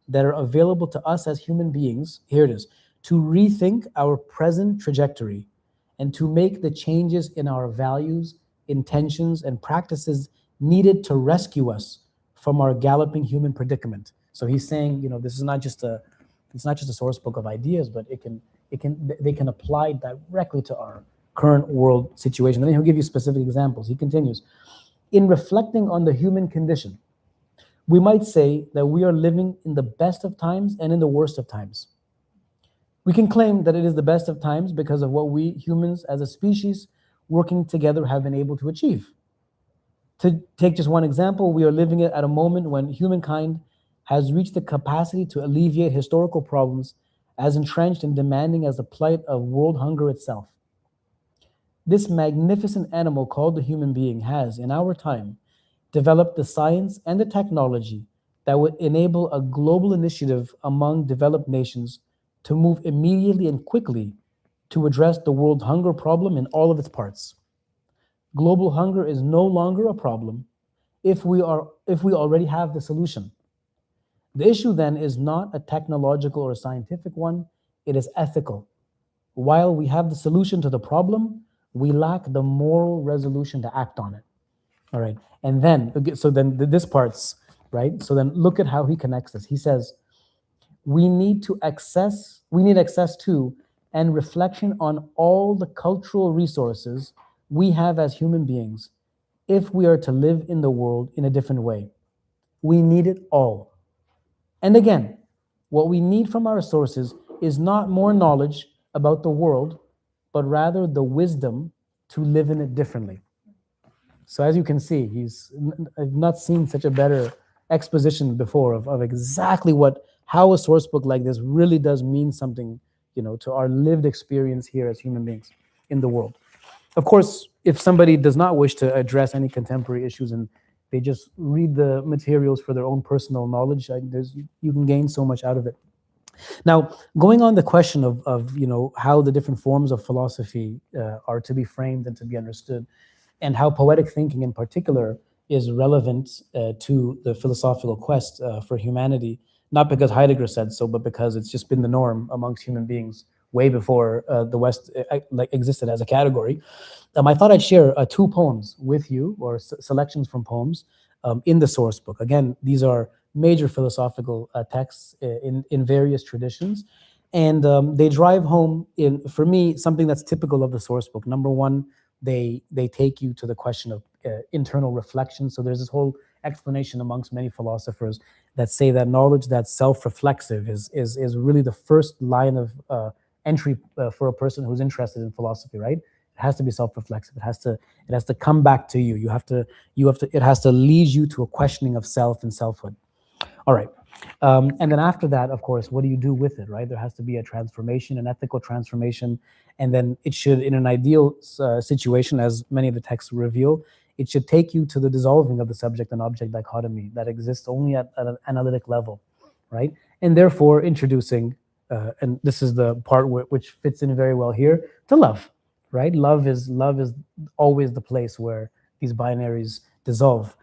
that are available to us as human beings, here it is, to rethink our present trajectory and to make the changes in our values, intentions, and practices needed to rescue us from our galloping human predicament. So he's saying, this is not just a source book of ideas, but they can apply directly to our current world situation. And then he'll give you specific examples. He continues, in reflecting on the human condition, we might say that we are living in the best of times and in the worst of times. We can claim that it is the best of times because of what we humans as a species working together have been able to achieve. To take just one example, we are living at a moment when humankind has reached the capacity to alleviate historical problems as entrenched and demanding as the plight of world hunger itself. This magnificent animal called the human being has, in our time, developed the science and the technology that would enable a global initiative among developed nations to move immediately and quickly to address the world hunger problem in all of its parts. Global hunger is no longer a problem if we already have the solution. The issue then is not a technological or a scientific one, it is ethical. While we have the solution to the problem, we lack the moral resolution to act on it. All right, and then, so then this part's, right? So then look at how he connects this. He says, we need access to and reflection on all the cultural resources we have as human beings if we are to live in the world in a different way. We need it all. And again, what we need from our sources is not more knowledge about the world, but rather the wisdom to live in it differently. So as you can see, I've not seen such a better exposition before of exactly how a source book like this really does mean something, to our lived experience here as human beings in the world. Of course, if somebody does not wish to address any contemporary issues and they just read the materials for their own personal knowledge, you can gain so much out of it. Now, going on the question of how the different forms of philosophy are to be framed and to be understood, and how poetic thinking in particular is relevant to the philosophical quest for humanity, not because Heidegger said so, but because it's just been the norm amongst human beings way before the West existed as a category. I thought I'd share 2 poems with you, or selections from poems in the source book. Again, these are major philosophical texts in various traditions, and they drive home, for me, something that's typical of the source book. Number one, they take you to the question of internal reflection. So there's this whole explanation amongst many philosophers that say that knowledge that's self-reflexive is really the first line of entry for a person who's interested in philosophy, right? It has to be self-reflexive. It has to come back to you. It has to lead you to a questioning of self and selfhood. All right. And then after that, of course, what do you do with it, right? There has to be a transformation, an ethical transformation. And then it should, in an ideal situation, as many of the texts reveal, it should take you to the dissolving of the subject and object dichotomy that exists only at an analytic level, right? And therefore introducing, and this is the part which fits in very well here, to love, right? Love is always the place where these binaries dissolve.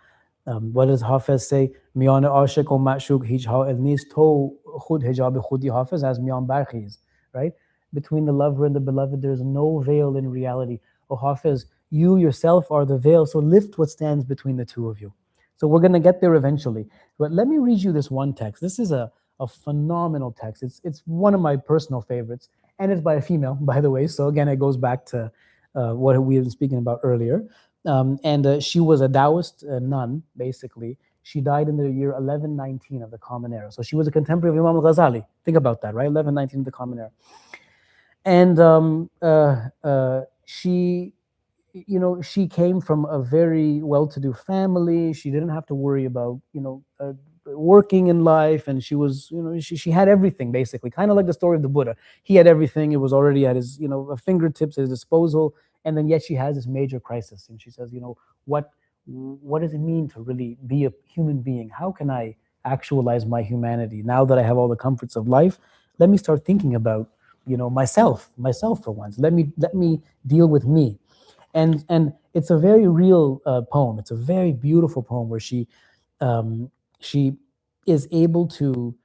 What does Hafez say? Miyan aashiq o ma'shuq hij ha'il neest to khud hijab khudi Hafez as miyan barkhiz, right? between the lover and the beloved. There's no veil in reality. O Hafiz, you yourself are the veil, so lift what stands between the two of you. So we're going to get there eventually. But let me read you this one text. This is a phenomenal text. It's one of my personal favorites, and it's by a female, by the way. So again, it goes back to what we were speaking about earlier. And she was a Taoist nun, basically. She died in the year 1119 of the Common Era. So she was a contemporary of Imam al-Ghazali. Think about that, right? 1119 of the Common Era. And she, she came from a very well-to-do family. She didn't have to worry about, working in life, and she was, she had everything, basically, kind of like the story of the Buddha. He had everything. It was already at his, fingertips, at his disposal. And then yet she has this major crisis, and she says, what does it mean to really be a human being? How can I actualize my humanity now that I have all the comforts of life? Let me start thinking about, myself for once. Let me deal with me. And it's a very real poem. It's a very beautiful poem where she is able to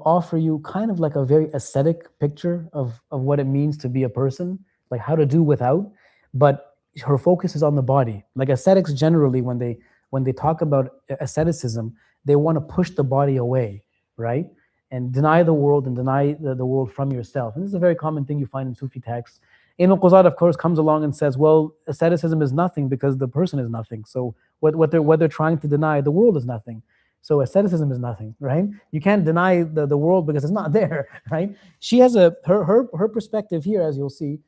offer you kind of like a very ascetic picture of what it means to be a person, like how to do without. But her focus is on the body. Like ascetics generally, when they talk about asceticism, they want to push the body away, right? And deny the world and deny the world from yourself. And this is a very common thing you find in Sufi texts. Ibn Quzad, of course, comes along and says, well, asceticism is nothing because the person is nothing. So what they're trying to deny, the world is nothing. So asceticism is nothing, right? You can't deny the world because it's not there, right? She has her perspective here, as you'll see.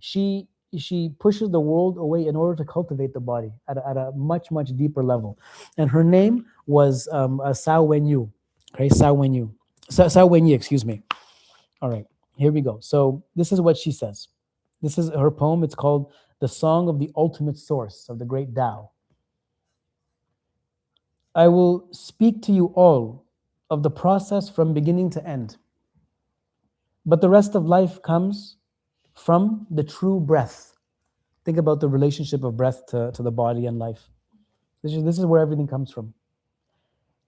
She pushes the world away in order to cultivate the body at a much, much deeper level. And her name was Sao Wenyu, okay? Sao Wenyu. Sao Wenyi, excuse me. All right, here we go. So this is what she says. This is her poem. It's called The Song of the Ultimate Source of the Great Tao. I will speak to you all of the process from beginning to end. But the rest of life comes from the true breath. Think about the relationship of breath to the body and life. This is where everything comes from.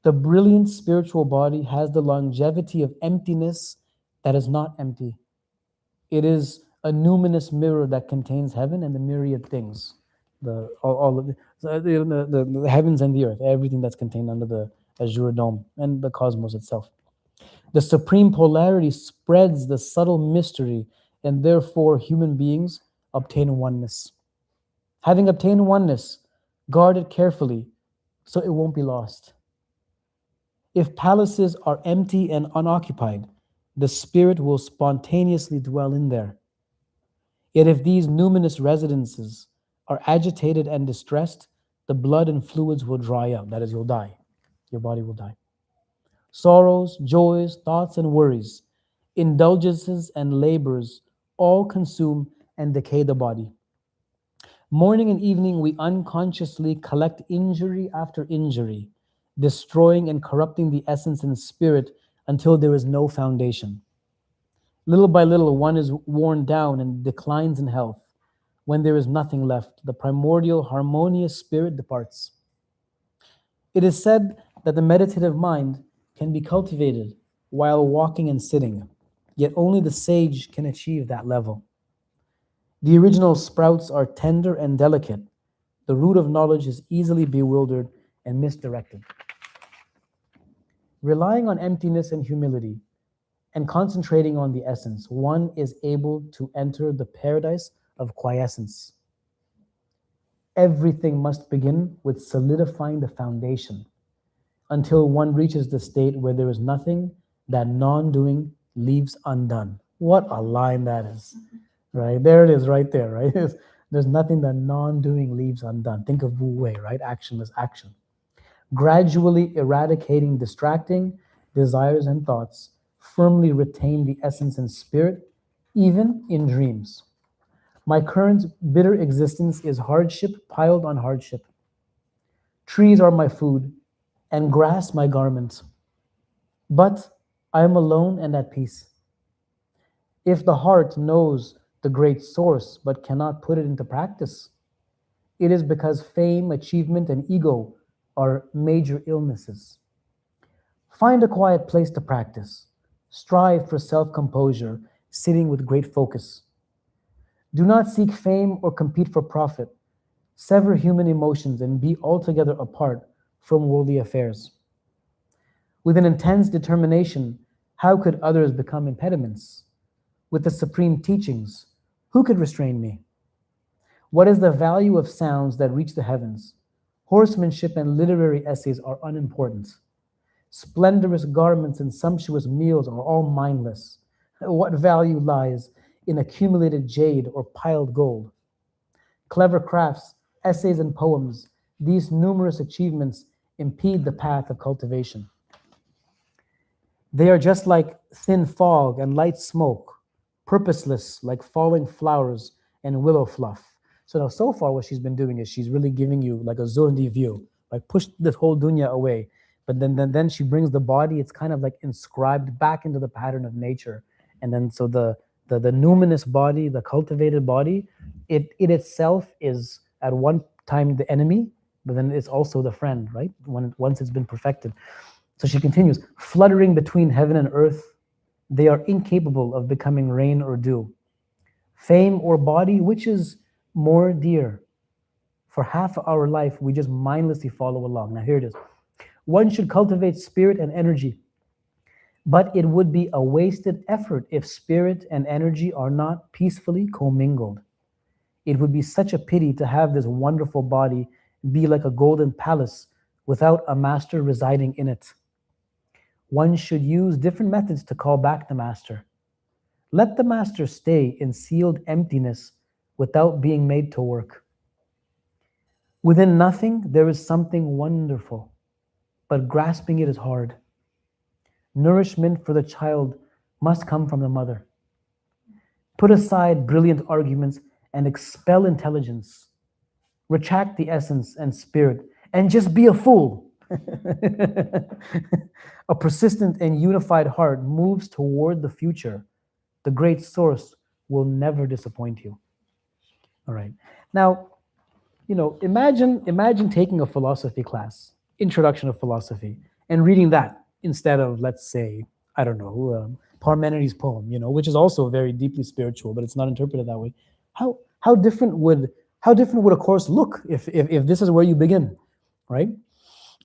The brilliant spiritual body has the longevity of emptiness that is not empty. It is a numinous mirror that contains heaven and the myriad things, all of the heavens and the earth, everything that's contained under the azure dome and the cosmos itself. The supreme polarity spreads the subtle mystery, and therefore human beings obtain oneness. Having obtained oneness, guard it carefully so it won't be lost. If palaces are empty and unoccupied, the spirit will spontaneously dwell in there. Yet if these numinous residences are agitated and distressed, the blood and fluids will dry up. That is, you'll die. Your body will die. Sorrows, joys, thoughts, and worries, indulgences and labors all consume and decay the body. Morning and evening, we unconsciously collect injury after injury, destroying and corrupting the essence and spirit until there is no foundation. Little by little, one is worn down and declines in health. When there is nothing left, the primordial harmonious spirit departs. It is said that the meditative mind can be cultivated while walking and sitting, yet only the sage can achieve that level. The original sprouts are tender and delicate. The root of knowledge is easily bewildered and misdirected. Relying on emptiness and humility and concentrating on the essence, one is able to enter the paradise of quiescence. Everything must begin with solidifying the foundation until one reaches the state where there is nothing that non-doing leaves undone. What a line that is, right? There it is right there, right? There's nothing that non-doing leaves undone. Think of Wu Wei, right? Actionless action. Gradually eradicating distracting desires and thoughts, firmly retain the essence and spirit, even in dreams. My current bitter existence is hardship piled on hardship. Trees are my food, and grass my garment. But I am alone and at peace. If the heart knows the great source but cannot put it into practice, it is because fame, achievement, and ego are major illnesses. Find a quiet place to practice. Strive for self-composure. sitting with great focus. Do not seek fame or compete for profit. Sever human emotions and be altogether apart from worldly affairs. With an intense determination, how could others become impediments? With the supreme teachings, who could restrain me? What is the value of sounds that reach the heavens? Horsemanship and literary essays are unimportant. Splendorous garments and sumptuous meals are all mindless. What value lies in accumulated jade or piled gold? Clever crafts, essays, and poems, these numerous achievements impede the path of cultivation. They are just like thin fog and light smoke, purposeless like falling flowers and willow fluff. So now, so far, what she's been doing is she's really giving you like a Zuhdi view, like push this whole dunya away. But then she brings the body, it's kind of like inscribed back into the pattern of nature. And then so the numinous body, the cultivated body, it itself is at one time the enemy, but then it's also the friend, right? Once it's been perfected. So she continues, fluttering between heaven and earth, they are incapable of becoming rain or dew. Fame or body, which is more dear? For half our life, we just mindlessly follow along. Now here it is. One should cultivate spirit and energy, but it would be a wasted effort if spirit and energy are not peacefully commingled. It would be such a pity to have this wonderful body be like a golden palace without a master residing in it. One should use different methods to call back the master. Let the master stay in sealed emptiness without being made to work. Within nothing, there is something wonderful, but grasping it is hard. Nourishment for the child must come from the mother. Put aside brilliant arguments and expel intelligence. Retract the essence and spirit and just be a fool. A persistent and unified heart moves toward the future. The great source will never disappoint you. All right. Now, imagine taking a philosophy class, introduction of philosophy, and reading that instead of, let's say, I don't know, Parmenides' poem, which is also very deeply spiritual, but it's not interpreted that way. How different would a course look if this is where you begin, right?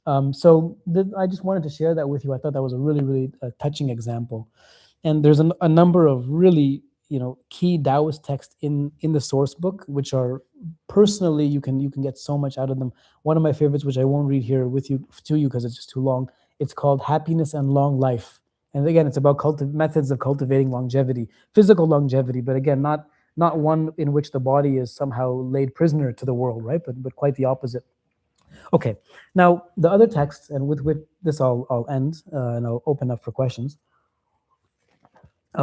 I just wanted to share that with you. I thought that was a really, really touching example. And there's a number of really, key Taoist texts in the source book, which are personally, you can get so much out of them. One of my favorites, which I won't read here to you because it's just too long. It's called Happiness and Long Life. And again, it's about methods of cultivating longevity, physical longevity, but again, not one in which the body is somehow laid prisoner to the world, right? But quite the opposite. Okay, now the other texts, and with this I'll end, and I'll open up for questions.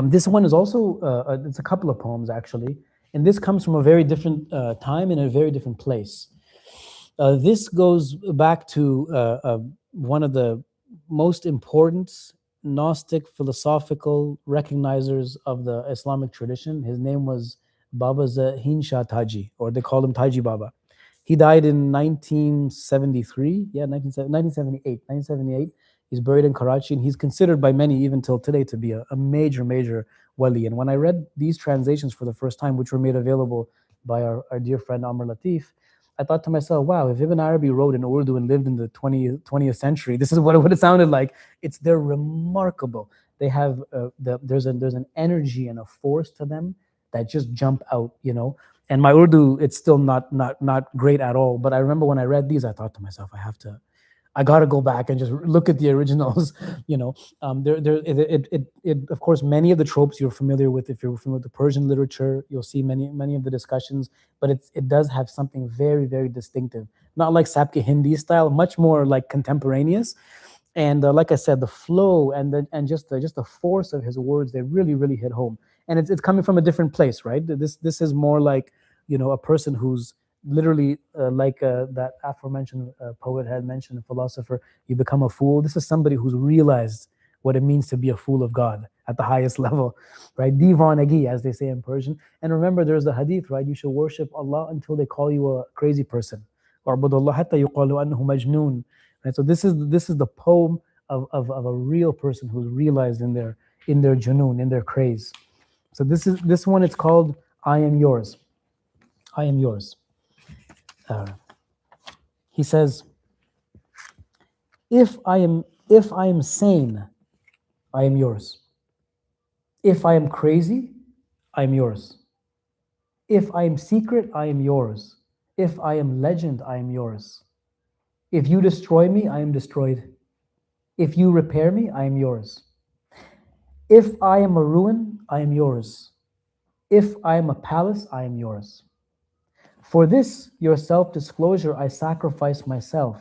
This one is also, it's a couple of poems actually, and this comes from a very different time and a very different place. This goes back to one of the most important Gnostic philosophical recognizers of the Islamic tradition. His name was Baba Zahin Shah Taji, or they called him Taji Baba. He died in 1978. He's buried in Karachi, and he's considered by many, even till today, to be a major, major wali. And when I read these translations for the first time, which were made available by our dear friend Amr Latif, I thought to myself, wow, if Ibn Arabi wrote in Urdu and lived in the 20th century, this is what it would have sounded like. They're remarkable. They have, there's an energy and a force to them that just jump out, And my Urdu, it's still not great at all. But I remember when I read these, I thought to myself, I got to go back and just look at the originals. Of course, many of the tropes you're familiar with. If you're familiar with the Persian literature, you'll see many of the discussions. But it does have something very, very distinctive. Not like Sabke Hindi style, much more like contemporaneous. And like I said, the flow and just the force of his words, they really, really hit home. And it's coming from a different place, right? This is more like, a person who's literally like that aforementioned poet had mentioned, a philosopher, you become a fool. This is somebody who's realized what it means to be a fool of God at the highest level, right? Divanagi, as they say in Persian. And remember, there's the hadith, right? You should worship Allah until they call you a crazy person. Right? So this is the poem of a real person who's realized in their junoon, in their craze. So this one. It's called "I Am Yours." I am yours. He says, if I am sane, I am yours. If I am crazy, I am yours. If I am secret, I am yours. If I am legend, I am yours. If you destroy me, I am destroyed. If you repair me, I am yours. If I am a ruin, I am yours. If I am a palace, I am yours. For this, your self-disclosure, I sacrifice myself.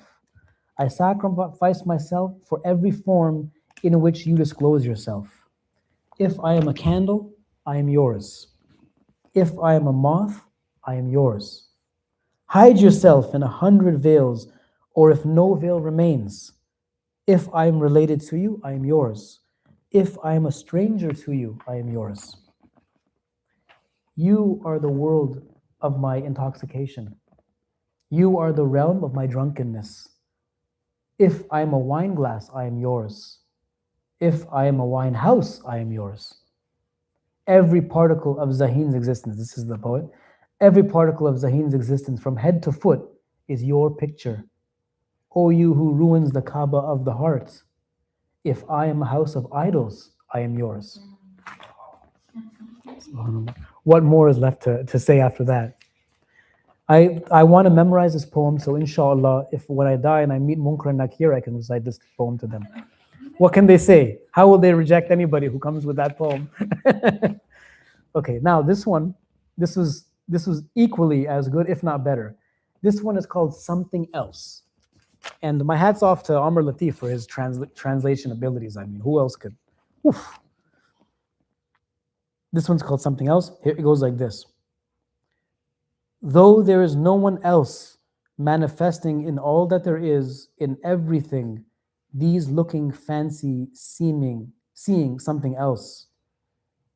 I sacrifice myself for every form in which you disclose yourself. If I am a candle, I am yours. If I am a moth, I am yours. Hide yourself in 100 veils, or if no veil remains. If I am related to you, I am yours. If I am a stranger to you, I am yours. You are the world of my intoxication. You are the realm of my drunkenness. If I am a wine glass, I am yours. If I am a wine house, I am yours. Every particle of Zahin's existence, this is the poet, every particle of Zahin's existence from head to foot is your picture. O you who ruins the Kaaba of the heart, if I am a house of idols, I am yours. What more is left to say after that? I want to memorize this poem, so inshallah, if when I die and I meet Munkar and Nakir, I can recite this poem to them. What can they say? How will they reject anybody who comes with that poem? Okay, now this one, this was equally as good, if not better. This one is called Something Else. And my hat's off to Amr Latif for his translation abilities. I mean, who else could? Oof. This one's called Something Else. Here it goes like this. Though there is no one else manifesting in all that there is, in everything, these looking fancy, seeing something else.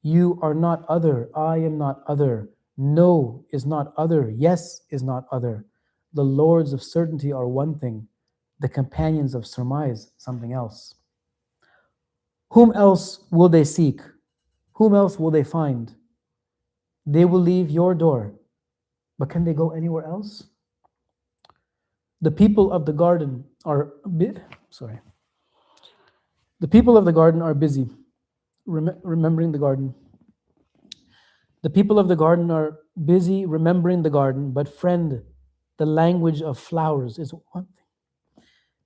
You are not other, I am not other, no is not other, yes is not other. The lords of certainty are one thing, the companions of surmise something else. Whom else will they seek? Whom else will they find? They will leave your door, but can they go anywhere else? The people of the garden are The people of the garden are busy remembering the garden. The people of the garden are busy remembering the garden, but friend, the language of flowers is one thing.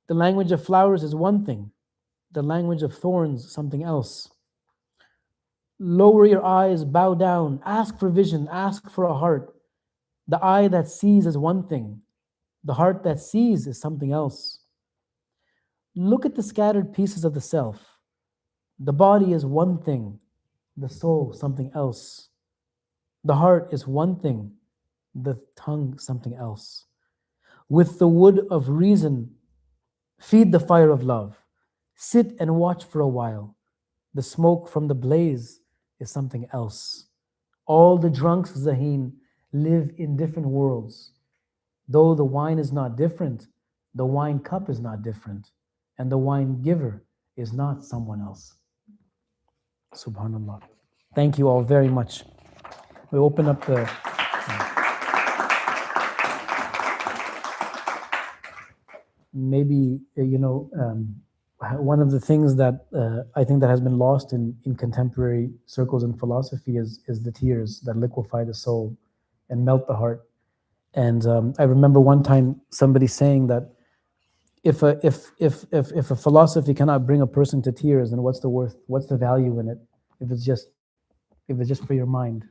The language of flowers is one thing. The language of thorns, something else. Lower your eyes, bow down, ask for vision, ask for a heart. The eye that sees is one thing. The heart that sees is something else. Look at the scattered pieces of the self. The body is one thing, the soul something else. The heart is one thing, the tongue something else. With the wood of reason, feed the fire of love. Sit and watch for a while. The smoke from the blaze is something else. All the drunks, Zahin, live in different worlds. Though the wine is not different, the wine cup is not different, and the wine giver is not someone else. Subhanallah. Thank you all very much. We open up the... Maybe, one of the things that I think that has been lost in contemporary circles in philosophy is the tears that liquefy the soul and melt the heart. And I remember one time somebody saying that if a philosophy cannot bring a person to tears, then what's the value in it if it's just for your mind?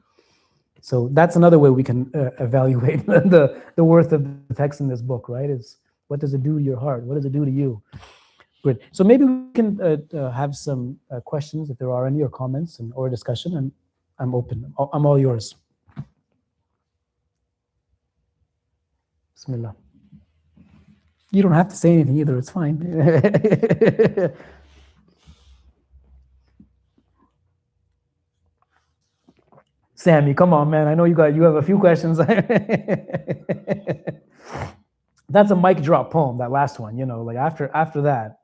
So that's another way we can evaluate the worth of the text in this book, right? Is what does it do to your heart? What does it do to you? Good. So maybe we can have some questions, if there are any, or comments or discussion, and I'm open. I'm all yours. Bismillah. You don't have to say anything either. It's fine. Sammy, come on, man. I know you have a few questions. That's a mic drop poem, that last one, like after that,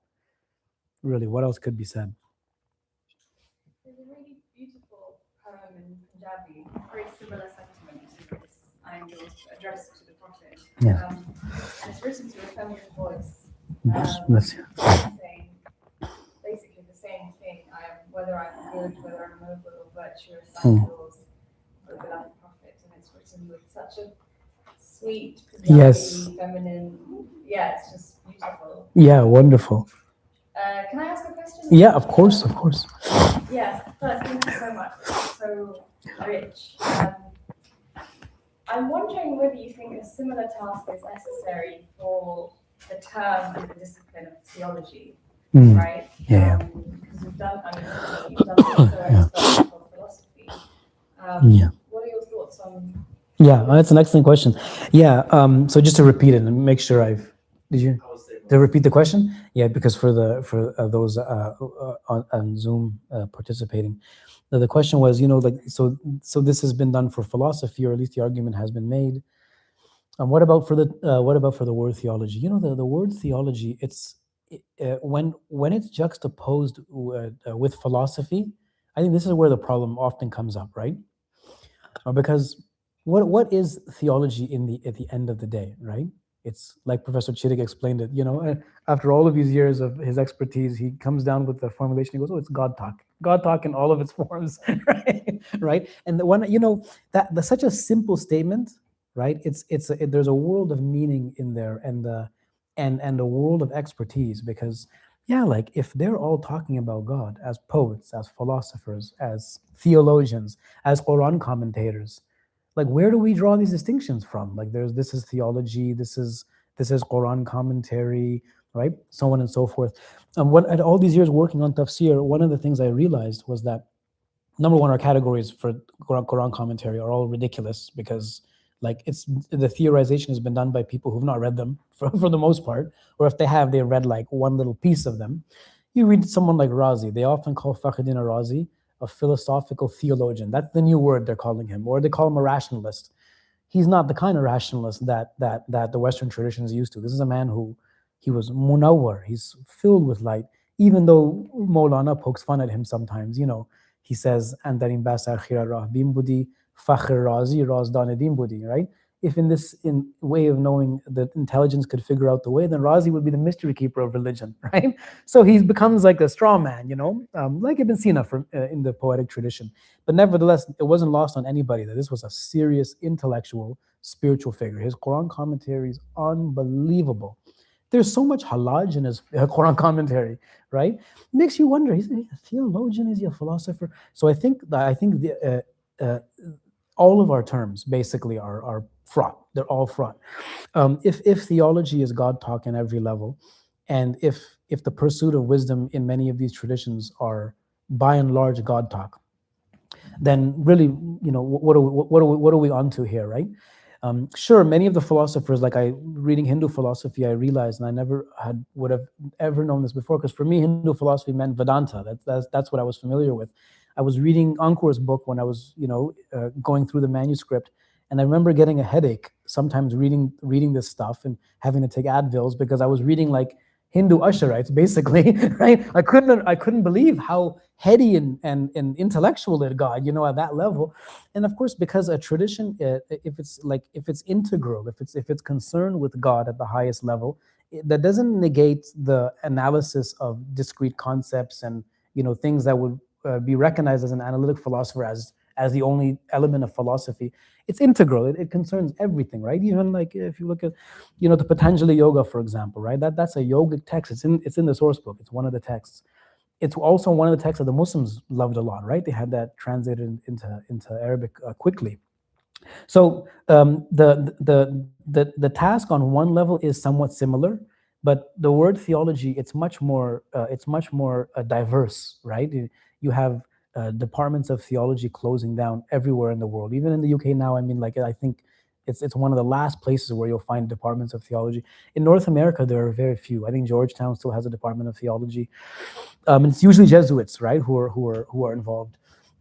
really, what else could be said? There's a really beautiful poem in addressed to the Prophet. Yeah. And it's written to a feminine voice, Bless you. saying basically the same thing. Whether I'm good, whether I'm noble or virtuous, I'm yours, O beloved Prophet. And it's written with such a sweet, Yes. feminine. Yeah, it's just beautiful. Yeah, wonderful. Can I ask a question? Yeah, of course, of course. Yes. First, thank you so much. It's so rich. I'm wondering whether you think a similar task is necessary for the term and the discipline of theology, right? Yeah. Because you've done, you've done research for philosophy. Yeah. What are your thoughts on? Yeah, that's an excellent question. Yeah. So just to repeat it and make sure did you to repeat the question? Yeah, because for those on Zoom participating, the question was, like, so this has been done for philosophy, or at least the argument has been made. What about for the word theology? The word theology, when it's juxtaposed with philosophy, I think this is where the problem often comes up, right? Because what is theology at the end of the day, right? It's like Professor Chittick explained it. After all of these years of his expertise, he comes down with the formulation. He goes, "Oh, it's God talk in all of its forms," right? Right. And the one, that's such a simple statement, right? There's a world of meaning in there, and a world of expertise, because yeah, like if they're all talking about God as poets, as philosophers, as theologians, as Quran commentators, like where do we draw these distinctions from? Like this is theology, this is Quran commentary, right? So on and so forth. At all these years working on tafsir, one of the things I realized was that number one, our categories for Quran commentary are all ridiculous, because like the theorization has been done by people who've not read them for the most part, or if they have, they read like one little piece of them. You read someone like Razi, they often call Fakhruddin Razi a philosophical theologian. That's the new word they're calling him, or they call him a rationalist. He's not the kind of rationalist that the Western tradition is used to. This is a man who he was munawwar. He's filled with light. Even though Maulana pokes fun at him sometimes, he says, "And darin basar khira rah bin budi, fakhr razi razdan din budi," right? If in way of knowing that intelligence could figure out the way, then Razi would be the mystery keeper of religion, right? So he becomes like a straw man, like Ibn Sina in the Poetic tradition. But nevertheless, it wasn't lost on anybody that this was a serious intellectual, spiritual figure. His Quran commentary is unbelievable. There's so much halaj in his Quran commentary, right? Makes you wonder: is he a theologian? Is he a philosopher? So I think all of our terms basically are fraught. They're all fraught. If theology is God talk in every level, and if the pursuit of wisdom in many of these traditions are by and large God talk, then really, what are we onto here, right? Sure, many of the philosophers, like reading Hindu philosophy, I realized, and I never would have ever known this before, because for me, Hindu philosophy meant Vedanta. That's what I was familiar with. I was reading Ankur's book when I was, going through the manuscript, and I remember getting a headache sometimes reading this stuff and having to take Advils, because I was reading like Hindu Asharites, basically, right? I couldn't believe how heady and intellectual it got, at that level. And of course, because a tradition, if it's integral, if it's concerned with God at the highest level, that doesn't negate the analysis of discrete concepts and things that would be recognized as an analytic philosopher as the only element of philosophy. It's integral. It concerns everything, right? Even like if you look at, the Patanjali Yoga, for example, right? That's a yogic text. It's in the Sourcebook. It's one of the texts. It's also one of the texts that the Muslims loved a lot, right? They had that translated into Arabic quickly. So the task on one level is somewhat similar, but the word theology, it's much more diverse, right? You have departments of theology closing down everywhere in the world, even in the UK now. I mean, like, I think it's one of the last places where you'll find departments of theology. In North America, there are very few. I think Georgetown still has a department of theology. It's usually Jesuits, right, who are involved.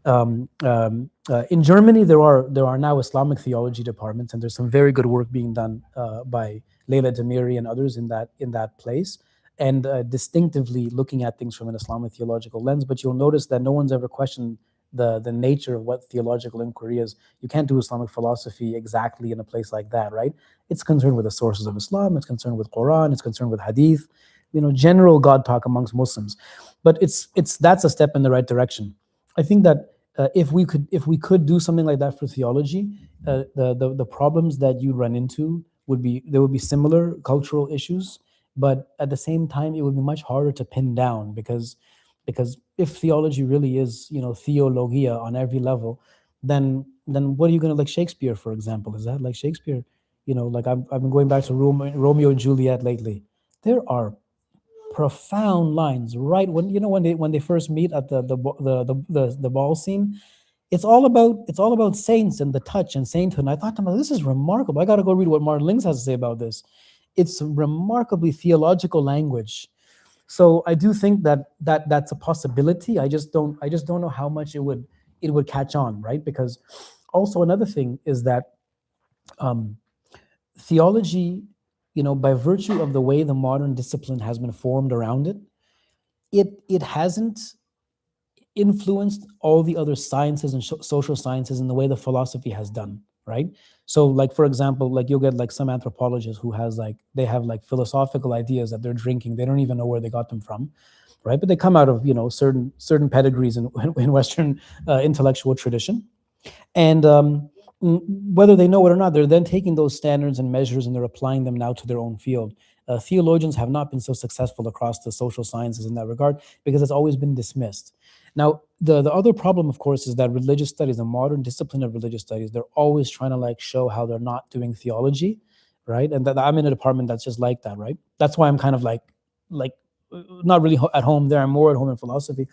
In Germany, there are now Islamic theology departments, and there's some very good work being done by Leila Demiri and others in that place, and distinctively looking at things from an Islamic theological lens. But you'll notice that no one's ever questioned the nature of what theological inquiry is. You can't do Islamic philosophy exactly in a place like that, right? It's concerned with the sources of Islam, it's concerned with Quran, it's concerned with Hadith, general God talk amongst Muslims. But it's that's a step in the right direction. I think that if we could do something like that for theology, the problems that you run into would be similar cultural issues, but at the same time it would be much harder to pin down, because if theology really is theologia on every level, then what are you going to, like Shakespeare, for example? Is that like Shakespeare? Like I've been going back to Romeo and Juliet lately. There are profound lines right when they first meet at the ball scene. It's all about saints and the touch and sainthood. And I thought to myself, this is remarkable. I got to go read what Martin Lings has to say about this. It's remarkably theological language. So I do think that's a possibility. I just don't know how much it would catch on, right? Because also another thing is that um, theology, by virtue of the way the modern discipline has been formed around it, it hasn't influenced all the other sciences and social sciences in the way the philosophy has done, right? So, like, for example, like you'll get like some anthropologists who they have like philosophical ideas that they're drinking. They don't even know where they got them from, right? But they come out of certain pedigrees in Western intellectual tradition. And whether they know it or not, they're then taking those standards and measures and they're applying them now to their own field. Theologians have not been so successful across the social sciences in that regard because it's always been dismissed. Now, the other problem, of course, is that religious studies, the modern discipline of religious studies, they're always trying to like show how they're not doing theology, right? And that I'm in a department that's just like that, right? That's why I'm kind of like not really at home there. I'm more at home in philosophy.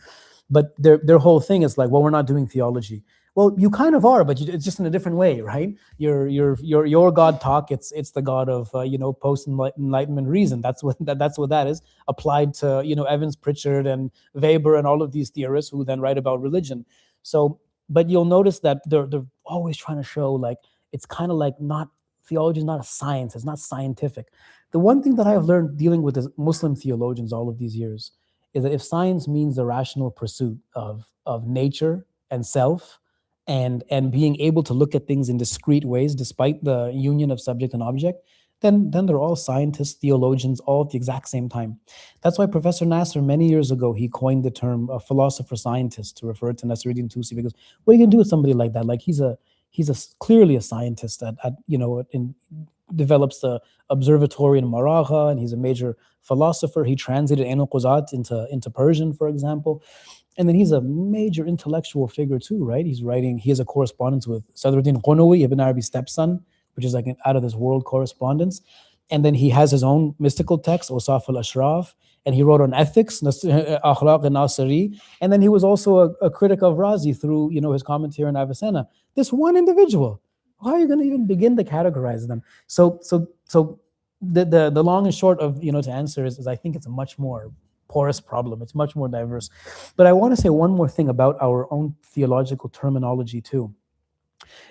But their whole thing is like, well, we're not doing theology. Well, you kind of are, but it's just in a different way, right? Your God talk. It's the God of post enlightenment reason. That's what that is, applied to Evans, Pritchard, and Weber, and all of these theorists who then write about religion. So, but you'll notice that they're always trying to show like it's kind of like not theology is not a science. It's not scientific. The one thing that I have learned dealing with the Muslim theologians all of these years is that if science means the rational pursuit of nature and self, and being able to look at things in discrete ways despite the union of subject and object, then they're all scientists, theologians, all at the exact same time. That's why Professor Nasser, many years ago, he coined the term philosopher scientist to refer to Nasruddin Tusi, because what are you gonna do with somebody like that? Like he's clearly a scientist at develops the observatory in Maragha, and he's a major philosopher. He translated Ain al-Quzat into Persian, for example. And then he's a major intellectual figure too, right? He has a correspondence with Sadruddin Qunawi, Ibn Arabi's stepson, which is like an out of this world correspondence. And then he has his own mystical text, Usaf al-Ashraf, and he wrote on ethics, Akhlaq al-Nasiri. And then he was also a critic of Razi through, his commentary on Avicenna. This one individual, how are you going to even begin to categorize them? So the long and short of, to answer is I think it's a much more porous problem. It's much more diverse. But I want to say one more thing about our own theological terminology too.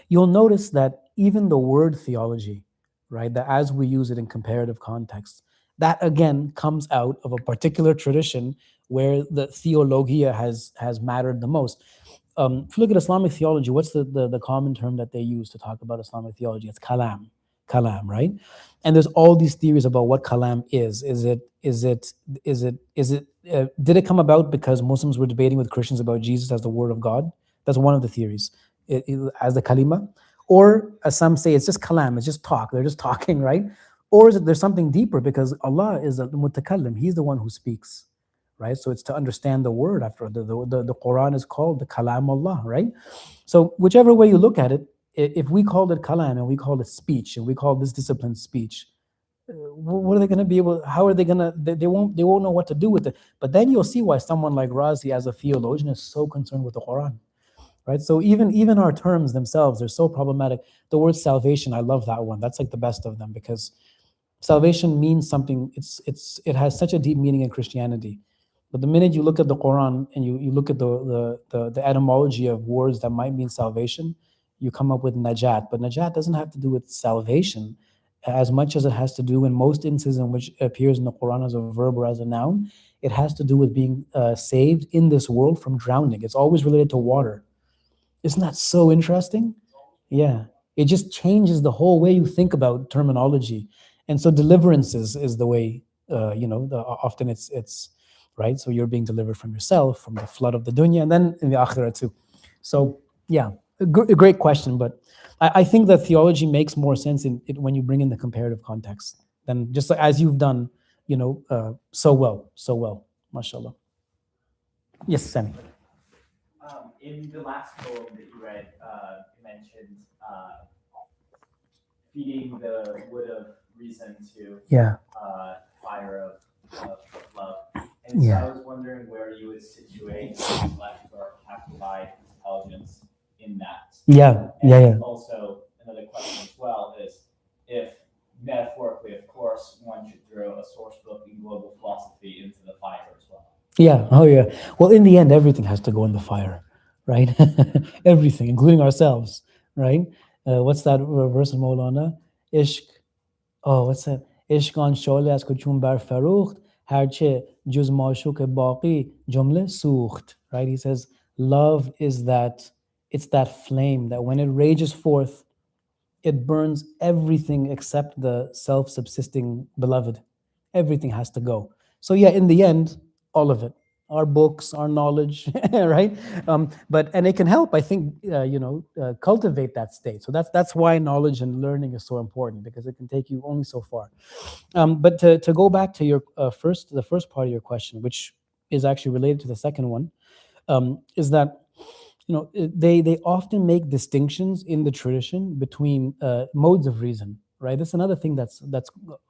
You'll notice that even the word theology, right, that as we use it in comparative context, that again comes out of a particular tradition where the theologia has mattered the most. If you look at Islamic theology, what's the common term that they use to talk about Islamic theology? It's kalam, right? And there's all these theories about what kalam is. Did it come about because Muslims were debating with Christians about Jesus as the word of God? That's one of the theories, as the kalima. Or as some say, it's just kalam, it's just talk. They're just talking, right? Or is it there's something deeper because Allah is the mutakallim. He's the one who speaks, right? So it's to understand the word. After the Quran is called the kalam Allah, right? So whichever way you look at it, if we called it kalam and we call it speech and we call this discipline speech, what are they going to be able? How are they going to? They won't know what to do with it. But then you'll see why someone like Razi, as a theologian, is so concerned with the Quran, right? So even our terms themselves, they're so problematic. The word salvation, I love that one. That's like the best of them because salvation means something. It has such a deep meaning in Christianity. But the minute you look at the Quran and you look at the etymology of words that might mean salvation, you come up with najat. But najat doesn't have to do with salvation as much as it has to do in most instances in which it appears in the Quran as a verb or as a noun. It has to do with being saved in this world from drowning. It's always related to water, Isn't that so interesting? Yeah. It just changes the whole way you think about terminology. And so deliverance is the way, often it's right. So you're being delivered from yourself, from the flood of the dunya, and then in the akhirah too. So yeah, a great question. But I think that theology makes more sense in it when you bring in the comparative context than just like, as you've done, so well, mashallah. Yes, Sammy. In the last poem that you read, you mentioned feeding the wood of reason to Yeah. fire of love. And so I was wondering where you would situate intellect or capital I intelligence in that. Yeah. And Yeah. also another question as well is if metaphorically, of course, one should throw a source book in global philosophy into the fire as well. Yeah. Oh, yeah. Well, in the end, everything has to go in the fire, right? Everything, including ourselves, right? What's that verse in Maulana? Ishq. Oh, what's that? Ishq an shole az kuchum bar farukht, harche juz mashuk baqi jumle sukht. Right? He says, love is that, it's that flame that when it rages forth, it burns everything except the self-subsisting beloved. Everything has to go. So yeah, in the end, all of it, our books, our knowledge, right? But and it can help, I think, cultivate that state. So that's why knowledge and learning is so important, because it can take you only so far. But to go back to your the first part of your question, which is actually related to the second one, is that they often make distinctions in the tradition between modes of reason, right? That's another thing that's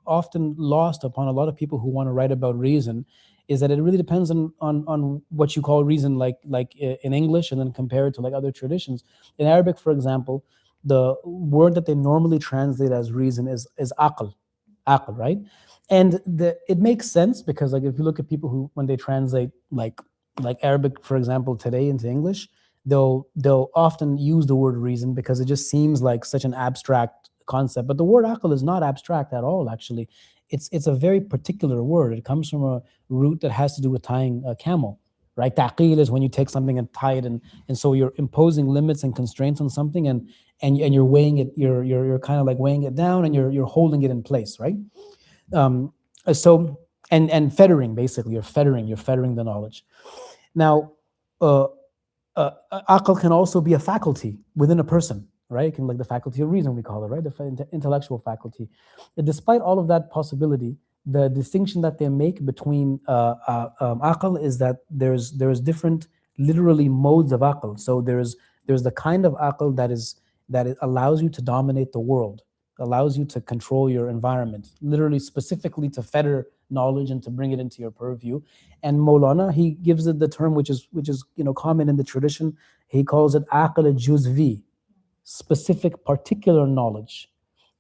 often lost upon a lot of people who want to write about reason, is that it really depends on what you call reason, like in English, and then compare it to like other traditions. In Arabic, for example, the word that they normally translate as reason is aql, right? And it makes sense, because like if you look at people who, when they translate like Arabic, for example, today into English, they'll often use the word reason because it just seems like such an abstract concept. But the word aql is not abstract at all, actually. It's a very particular word. It comes from a root that has to do with tying a camel, right? Taqil is when you take something and tie it, and so you're imposing limits and constraints on something, and you're weighing it, you're kind of like weighing it down, and you're holding it in place, right? Um, so and fettering, basically, you're fettering the knowledge. Now, uh, aql can also be a faculty within a person, right? It can, like the faculty of reason, we call it, right? The intellectual faculty. Despite all of that possibility, the distinction that they make between aql is that there's different, literally, modes of aql. So there's the kind of aql that it allows you to dominate the world, allows you to control your environment, literally, specifically to fetter knowledge and to bring it into your purview. And Maulana, he gives it the term which is common in the tradition. He calls it aql juzvi, specific, particular knowledge.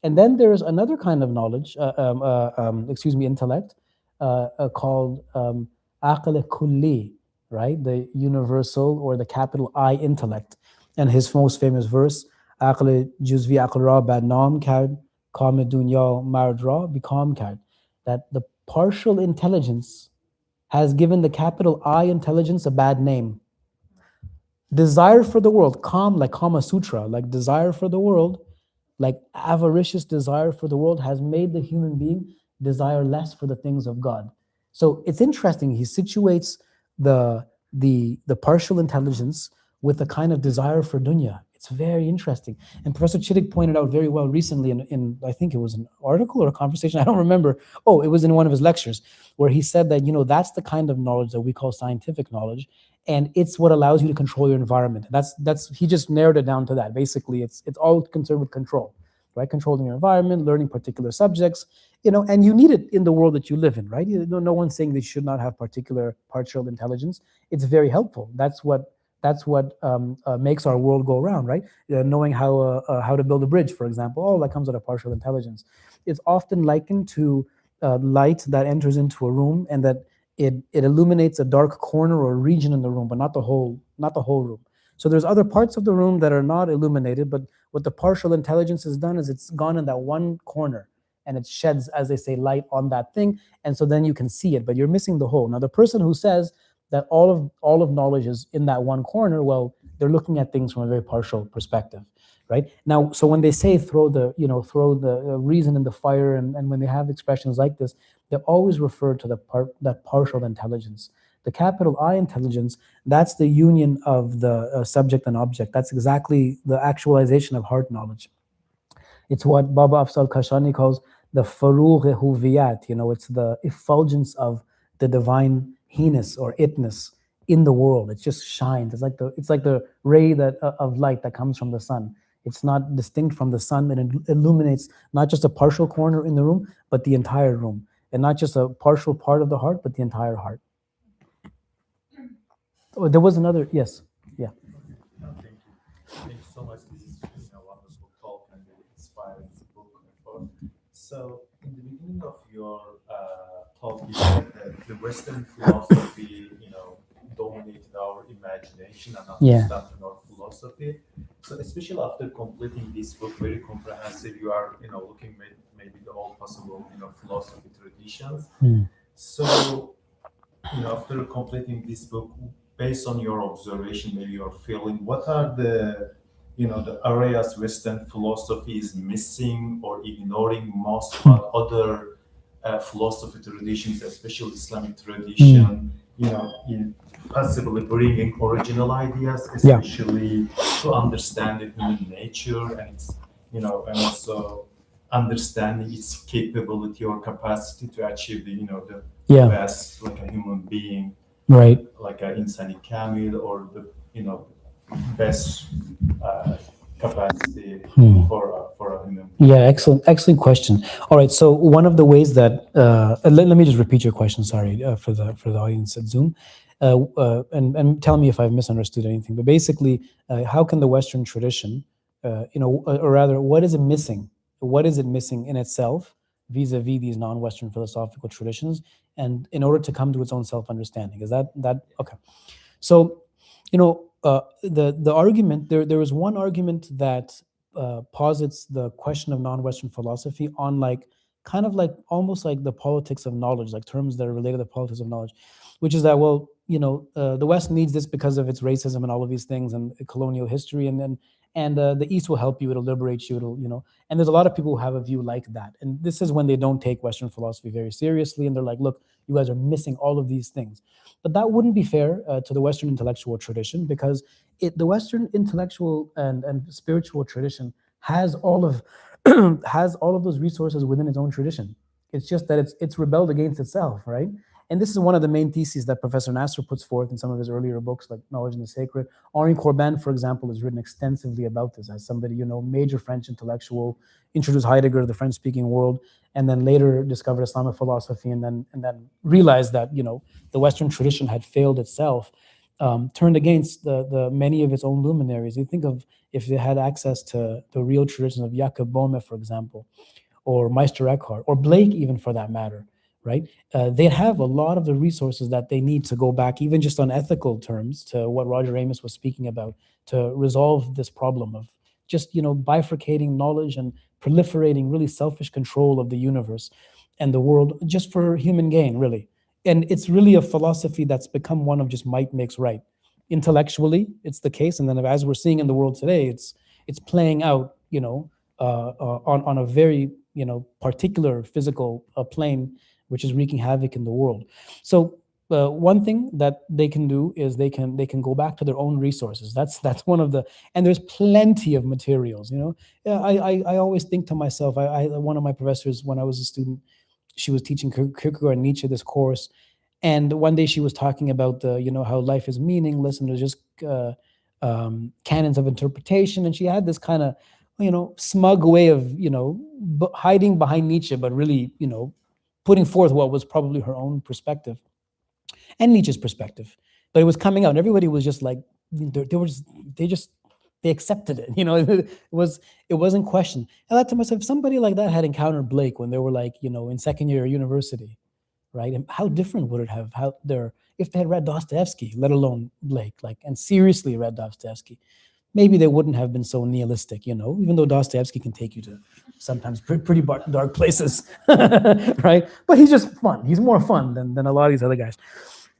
And then there's another kind of knowledge, intellect, called aql kulli, right? The universal, or the capital I intellect. And his most famous verse, aql juzvi aql ra badnam kard, kam dunya mard ra bikam kard, that the partial intelligence has given the capital I intelligence a bad name. Desire for the world, calm, like Kama Sutra, like desire for the world, like avaricious desire for the world, has made the human being desire less for the things of God. So it's interesting. He situates the partial intelligence with a kind of desire for dunya. It's very interesting. And Professor Chittick pointed out very well recently in I think it was an article or a conversation, I don't remember. Oh, it was in one of his lectures, where he said that, that's the kind of knowledge that we call scientific knowledge, and it's what allows you to control your environment. That's he just narrowed it down to that. Basically, it's all concerned with control, right? Controlling your environment, learning particular subjects, and you need it in the world that you live in, right? No one's saying they should not have partial intelligence. It's very helpful. That's what makes our world go around, right? Knowing how to build a bridge, for example, all that comes out of partial intelligence. It's often likened to light that enters into a room, and that it illuminates a dark corner or region in the room, but not the whole room. So there's other parts of the room that are not illuminated, but what the partial intelligence has done is it's gone in that one corner, and it sheds, as they say, light on that thing, and so then you can see it, but you're missing the whole. Now, the person who says that all of knowledge is in that one corner, well, They're looking at things from a very partial perspective, right? Now, so when they say throw the reason in the fire, and when they have expressions like this, they always refer to that partial intelligence. The capital I intelligence, that's the union of the subject and object. That's exactly the actualization of heart knowledge. It's what Baba Afzal Kashani calls the farugh huviyat. It's the effulgence of the divine he-ness or itness in the world. It just shines. It's like the ray of light that comes from the sun. It's not distinct from the sun, and it illuminates not just a partial corner in the room, but the entire room, and not just a partial part of the heart, but the entire heart. Oh, there was another, yes, yeah. No, thank you. Thank you so much. This is a wonderful talk and very inspiring book. So, in the beginning of your talk, you said that the Western philosophy, dominated our imagination and understanding our philosophy. So, especially after completing this book, very comprehensive, you are, looking at maybe the all possible, philosophy traditions. So, after completing this book, based on your observation, maybe your feeling, what are the areas Western philosophy is missing or ignoring most, but other philosophy traditions, especially Islamic tradition, in possibly bringing original ideas, especially to understand the human nature and its, and also understanding its capability or capacity to achieve the best, like a human being, right? Like an insani kamil, or the best capacity for a human being. Yeah, excellent question. All right, so one of the ways that let me just repeat your question. Sorry for the audience at Zoom, and tell me if I've misunderstood anything. But basically, how can the Western tradition, or rather, what is it missing? What is it missing in itself vis-a-vis these non-Western philosophical traditions, and in order to come to its own self-understanding? Is that okay? So, the argument there is one argument that posits the question of non-Western philosophy on almost like the politics of knowledge, like terms that are related to the politics of knowledge, which is that, well, the West needs this because of its racism and all of these things and colonial history, and the East will help you, it'll liberate you, and there's a lot of people who have a view like that. And this is when they don't take Western philosophy very seriously, and they're like, look, you guys are missing all of these things. But that wouldn't be fair to the Western intellectual tradition, because the Western intellectual and spiritual tradition has all of those resources within its own tradition. It's just that it's rebelled against itself, right? And this is one of the main theses that Professor Nasser puts forth in some of his earlier books, like Knowledge and the Sacred. Henri Corbin, for example, has written extensively about this as somebody, major French intellectual, introduced Heidegger to the French-speaking world, and then later discovered Islamic philosophy, and then realized that, the Western tradition had failed itself, turned against the many of its own luminaries. You think of if they had access to the real traditions of Jakob Boehme, for example, or Meister Eckhart, or Blake even for that matter, right? They have a lot of the resources that they need to go back, even just on ethical terms, to what Roger Amos was speaking about, to resolve this problem of just, bifurcating knowledge and proliferating really selfish control of the universe and the world just for human gain, really. And it's really a philosophy that's become one of just might makes right. Intellectually, it's the case. And then as we're seeing in the world today, it's playing out, on a very, particular physical plane, which is wreaking havoc in the world. So one thing that they can do is they can go back to their own resources. That's one of the, and there's plenty of materials. I always think to myself, one of my professors when I was a student, she was teaching Kierkegaard and Nietzsche this course, and one day she was talking about how life is meaningless and there's just canons of interpretation, and she had this kind of smug way of hiding behind Nietzsche, but really putting forth what was probably her own perspective and Nietzsche's perspective, but it was coming out and everybody was just like they accepted it. It wasn't questioned. And I thought to myself, if somebody like that had encountered Blake when they were in second year university, right? And how different would it have if they had read Dostoevsky, let alone Blake, and seriously read Dostoevsky? Maybe they wouldn't have been so nihilistic, even though Dostoevsky can take you to sometimes pretty dark places, right? But he's just fun. He's more fun than a lot of these other guys.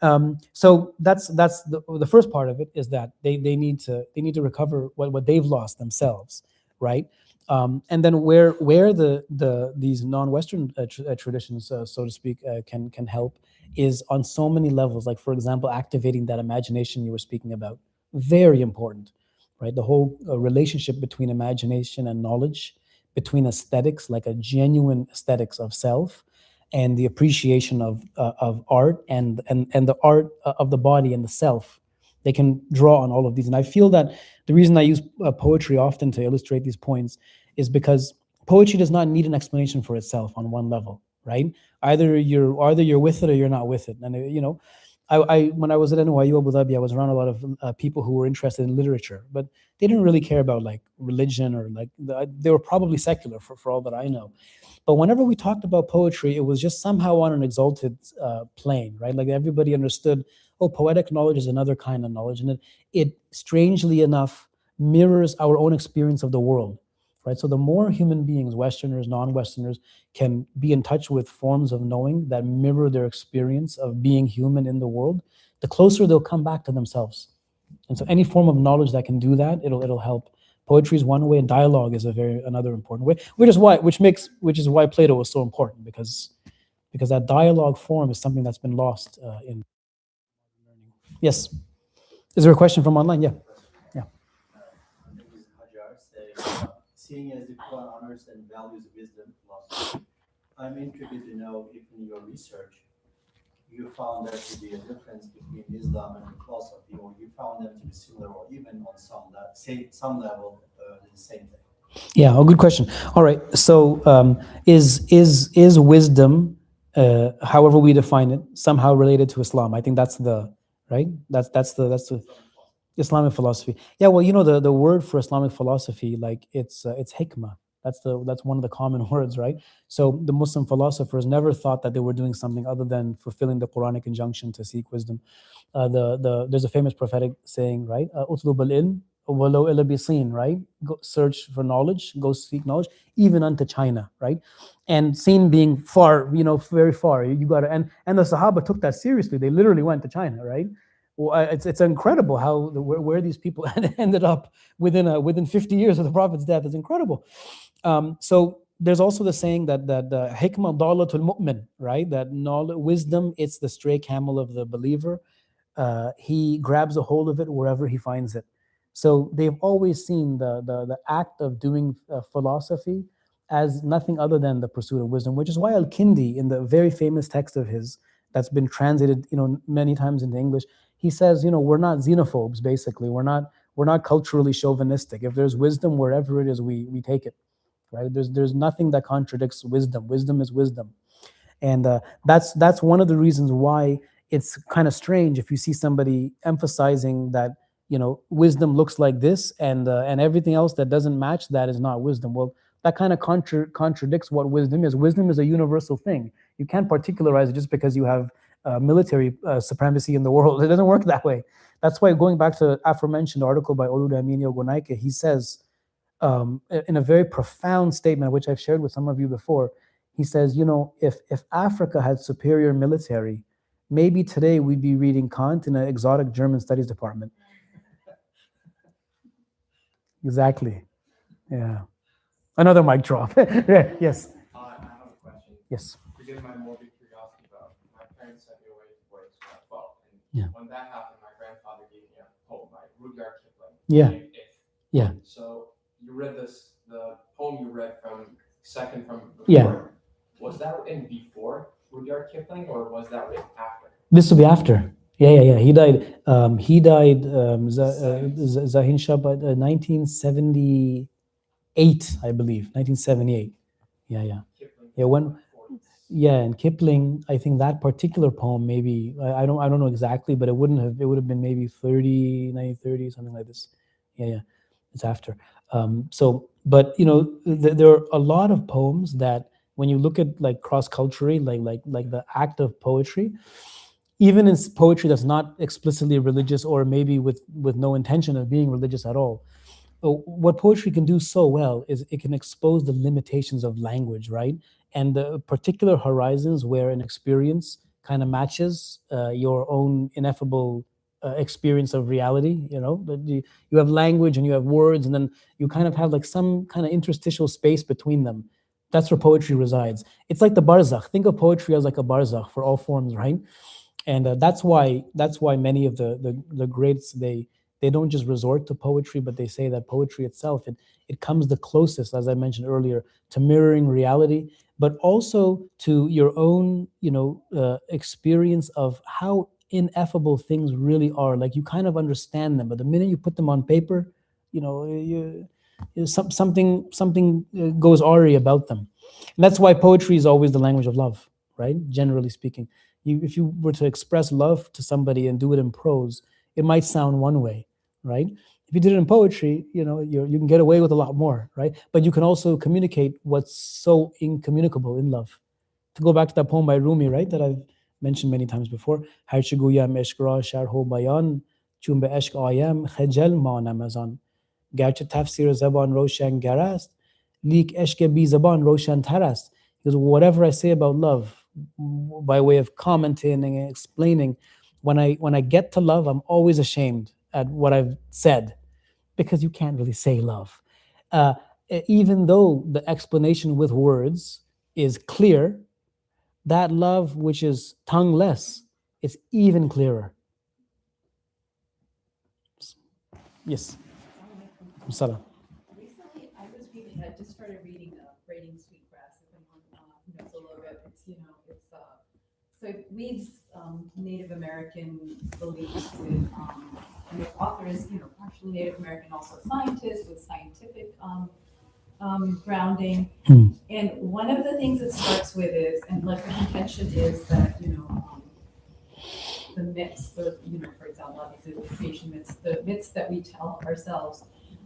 So that's the first part of it, is that they need to recover what they've lost themselves, right? And then where these non-Western traditions, so to speak, can help is on so many levels. Like, for example, activating that imagination you were speaking about, very important, right? The whole relationship between imagination and knowledge, between aesthetics, like a genuine aesthetics of self, and the appreciation of art, and the art of the body and the self. They can draw on all of these, and I feel that the reason I use poetry often to illustrate these points is because poetry does not need an explanation for itself on one level, right? Either you're with it or you're not with it. And I when I was at NYU Abu Dhabi, I was around a lot of people who were interested in literature, but they didn't really care about like religion, or like they were probably secular for all that I know. But whenever we talked about poetry, it was just somehow on an exalted plane, right? Like everybody understood, oh, poetic knowledge is another kind of knowledge, and it strangely enough mirrors our own experience of the world, right? So the more human beings, Westerners, non-Westerners, can be in touch with forms of knowing that mirror their experience of being human in the world, the closer they'll come back to themselves. And so any form of knowledge that can do that, it'll help. Poetry is one way, and dialogue is another important way, which is why Plato was so important, because that dialogue form is something that's been lost in learning. Yes. Is there a question from online? Yeah. Yeah. This is Hajar saying, seeing as the Quran honors and values wisdom, philosophy, I'm intrigued to know if in your research you found there to be a difference between Islam and philosophy, or you found them to be similar, or even on some level the same thing. Yeah, a good question. All right. So is wisdom, however we define it, somehow related to Islam? I think that's the right. That's the Islamic philosophy. Yeah. Well, the word for Islamic philosophy, like it's hikmah. That's one of the common words, right? So the Muslim philosophers never thought that they were doing something other than fulfilling the Quranic injunction to seek wisdom. There's a famous prophetic saying, right? "Utlub al-ilm walau ila bisin," right? Go search for knowledge, go seek knowledge, even unto China, right? And Sin being far, very far. You got to, and the Sahaba took that seriously. They literally went to China, right? Well, it's incredible how where these people ended up within 50 years of the Prophet's death. Is incredible. So there's also the saying that hikmah dalatul mu'min, right? That knowledge, wisdom, it's the stray camel of the believer. He grabs a hold of it wherever he finds it. So they've always seen the act of doing philosophy as nothing other than the pursuit of wisdom, which is why Al-Kindi, in the very famous text of his that's been translated, many times into English, he says, we're not xenophobes. Basically, we're not culturally chauvinistic. If there's wisdom wherever it is, we take it, right? There's nothing that contradicts wisdom. Wisdom is wisdom, and that's one of the reasons why it's kind of strange if you see somebody emphasizing that wisdom looks like this, and everything else that doesn't match that is not wisdom. Well, that kind of contradicts what wisdom is. Wisdom is a universal thing. You can't particularize it just because you have military supremacy in the world. It doesn't work that way. That's why, going back to the aforementioned article by Oludamini Ogonaike, he says, in a very profound statement, which I've shared with some of you before, he says, if Africa had superior military, maybe today we'd be reading Kant in an exotic German studies department. Exactly. Yeah. Another mic drop. Yeah, yes. I have a question. Yes. Forgive my morbid curiosity, but my parents sent me away to work when I was 12. And Yeah. when that happened, my grandfather gave me a poem by Rudyard Kipling. Yeah. named If. Yeah. So you read the poem you read second from before. Yeah. Was that written before Rudyard Kipling, or was that written after? This will be after. Yeah. He died. Zahin Shah, 1978, I believe. 1978. Yeah. Kipling. Yeah. Yeah, and Kipling, I think that particular poem, maybe I don't know exactly, but it would have been maybe 1930, something like this. Yeah. It's after. But there are a lot of poems that, when you look at like cross-culturally, like the act of poetry, even in poetry that's not explicitly religious, or maybe with no intention of being religious at all, what poetry can do so well is it can expose the limitations of language, right? And the particular horizons where an experience kind of matches your own ineffable experience of reality. But you have language and you have words, and then you kind of have like some kind of interstitial space between them. That's where poetry resides. It's like the barzakh. Think of poetry as like a barzakh for all forms, right? And that's why many of the greats, they don't just resort to poetry, but they say that poetry itself, it comes the closest, as I mentioned earlier, to mirroring reality, but also to your own experience of how ineffable things really are. Like, you kind of understand them, but the minute you put them on paper, something goes awry about them. And that's why poetry is always the language of love, right? Generally speaking, if you were to express love to somebody and do it in prose, it might sound one way, right? If you did it in poetry, you can get away with a lot more, right? But you can also communicate what's so incommunicable in love. To go back to that poem by Rumi, right, that I've mentioned many times before, Har chi goyam ishq ra sharh bayan, chun be ishq ayam khajal manam az an. Garche tafsir zaban roshan gar ast, lik ishq bi zaban roshan tar ast. Because whatever I say about love, by way of commenting and explaining, when I get to love, I'm always ashamed at what I've said, because you can't really say love. Uh, Even though the explanation with words is clear, that love which is tongueless is even clearer. Yes. Salah. Recently, I just started reading Braiding Sweetgrass, if anyone knows a little bit. So it weaves Native American beliefs with, and the author is, partially Native American, also a scientist with scientific grounding. And one of the things it starts with is, and like the contention is that, the myths, for example, obviously the creation myths, the myths that we tell ourselves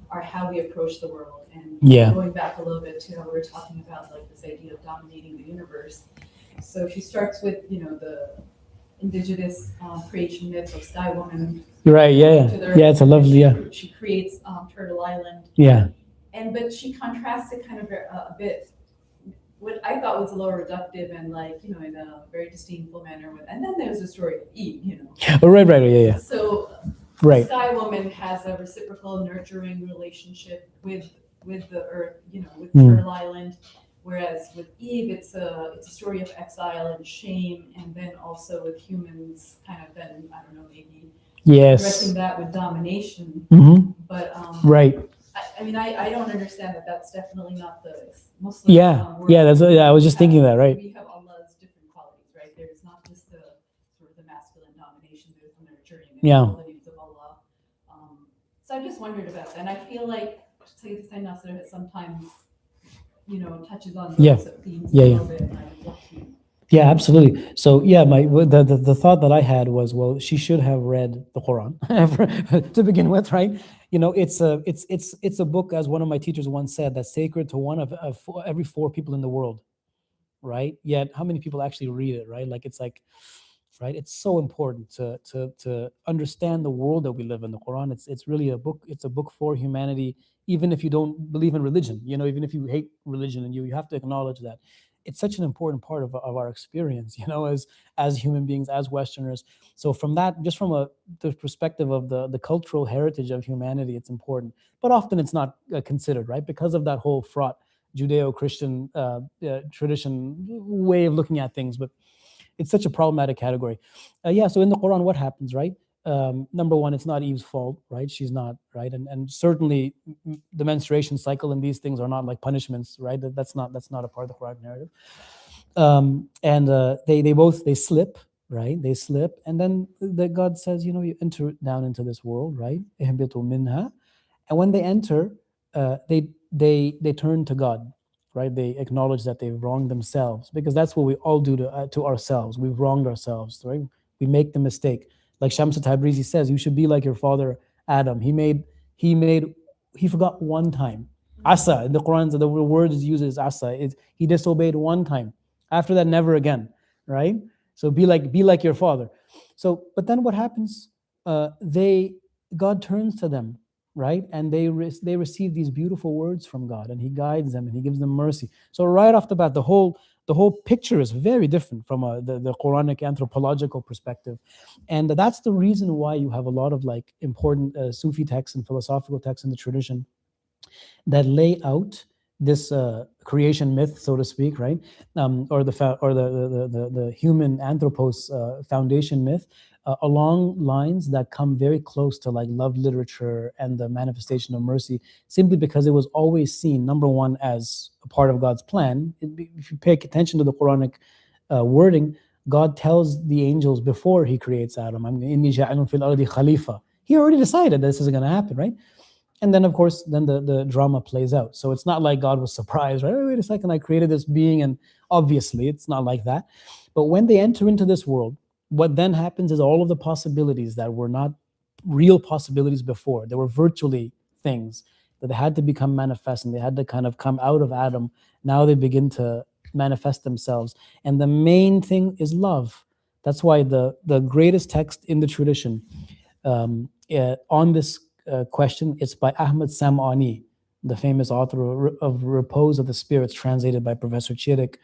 are how we approach the world. And going back a little bit to how we were talking about like this idea of dominating the universe. So she starts with, the indigenous creation myth of Sky Woman. Right, yeah. It's a lovely, She creates Turtle Island. Yeah. But she contrasts it kind of a bit, what I thought was a little reductive and in a very disdainful manner. And then there's the story of Eve, Oh, right, yeah. So right. Sky Woman has a reciprocal nurturing relationship with the earth, with Turtle Island. Whereas with Eve, it's a story of exile and shame, and then also with humans kind of then, I don't know, maybe addressing that with domination. But right. I don't understand that. That's definitely not the Muslim world. I was just thinking that, right? We have Allah's different qualities, right? There's not just the sort of the masculine domination, there's the nurturing and qualities of Allah. So I just wondered about that. And I feel like Sayyid Nasser has sometimes, touches on those themes a little bit. Yeah, absolutely. So the thought that I had was, well, she should have read the Quran to begin with, right? It's a book, as one of my teachers once said, that's sacred to one of every 4 people in the world, right? Yet how many people actually read it, right? Right? It's so important to understand the world that we live in. The Quran, it's really a book. It's a book for humanity, even if you don't believe in religion. Even if you hate religion, and you have to acknowledge that it's such an important part of our experience. As human beings, as Westerners. So from that, just from the perspective of the cultural heritage of humanity, it's important. But often it's not considered, right? Because of that whole fraught Judeo-Christian tradition way of looking at things. But it's such a problematic category. So in the Quran, what happens, right? Number one, it's not Eve's fault, right? She's not, right? And certainly the menstruation cycle and these things are not like punishments, right? That's not a part of the Quran narrative. They slip, right? They slip, and then God says, you enter down into this world, right? Ihbitu minha. And when they enter, they turn to God. Right, they acknowledge that they've wronged themselves, because that's what we all do to ourselves. We've wronged ourselves, right? We make the mistake. Like Shams Tabrizi says, you should be like your father Adam. He forgot one time. Asa, in the Quran, the word is used as asa. He disobeyed one time. After that, never again, right? So be like your father. So, but then what happens? God turns to them, right? And they receive these beautiful words from God, and He guides them and He gives them mercy. So right off the bat, the whole picture is very different from the Quranic anthropological perspective, and that's the reason why you have a lot of like important Sufi texts and philosophical texts in the tradition that lay out this creation myth, so to speak, right? Or the human anthropos foundation myth, along lines that come very close to like love literature and the manifestation of mercy, simply because it was always seen, number one, as a part of God's plan. If you pay attention to the Quranic wording, God tells the angels before He creates Adam, "Inni ja'ilun fil ardi khalifa." He already decided this is going to happen, right? And then, of course, then the drama plays out. So it's not like God was surprised, right? Oh, wait a second, I created this being, and obviously it's not like that. But when they enter into this world, what then happens is all of the possibilities that were not real possibilities before, they were virtually things that they had to become manifest, and they had to kind of come out of Adam. Now they begin to manifest themselves. And the main thing is love. That's why the greatest text in the tradition on this question, it's by Ahmad Sam'ani, the famous author of Repose of the Spirits, translated by Professor Chirik.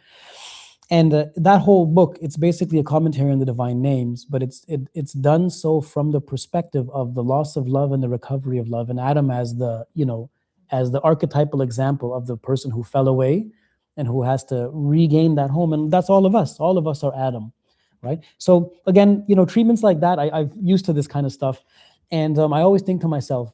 And that whole book, it's basically a commentary on the divine names, but it's done so from the perspective of the loss of love and the recovery of love, and Adam as the archetypal example of the person who fell away and who has to regain that home. And that's all of us. All of us are Adam, right? So again, treatments like that, I've used to this kind of stuff. And I always think to myself,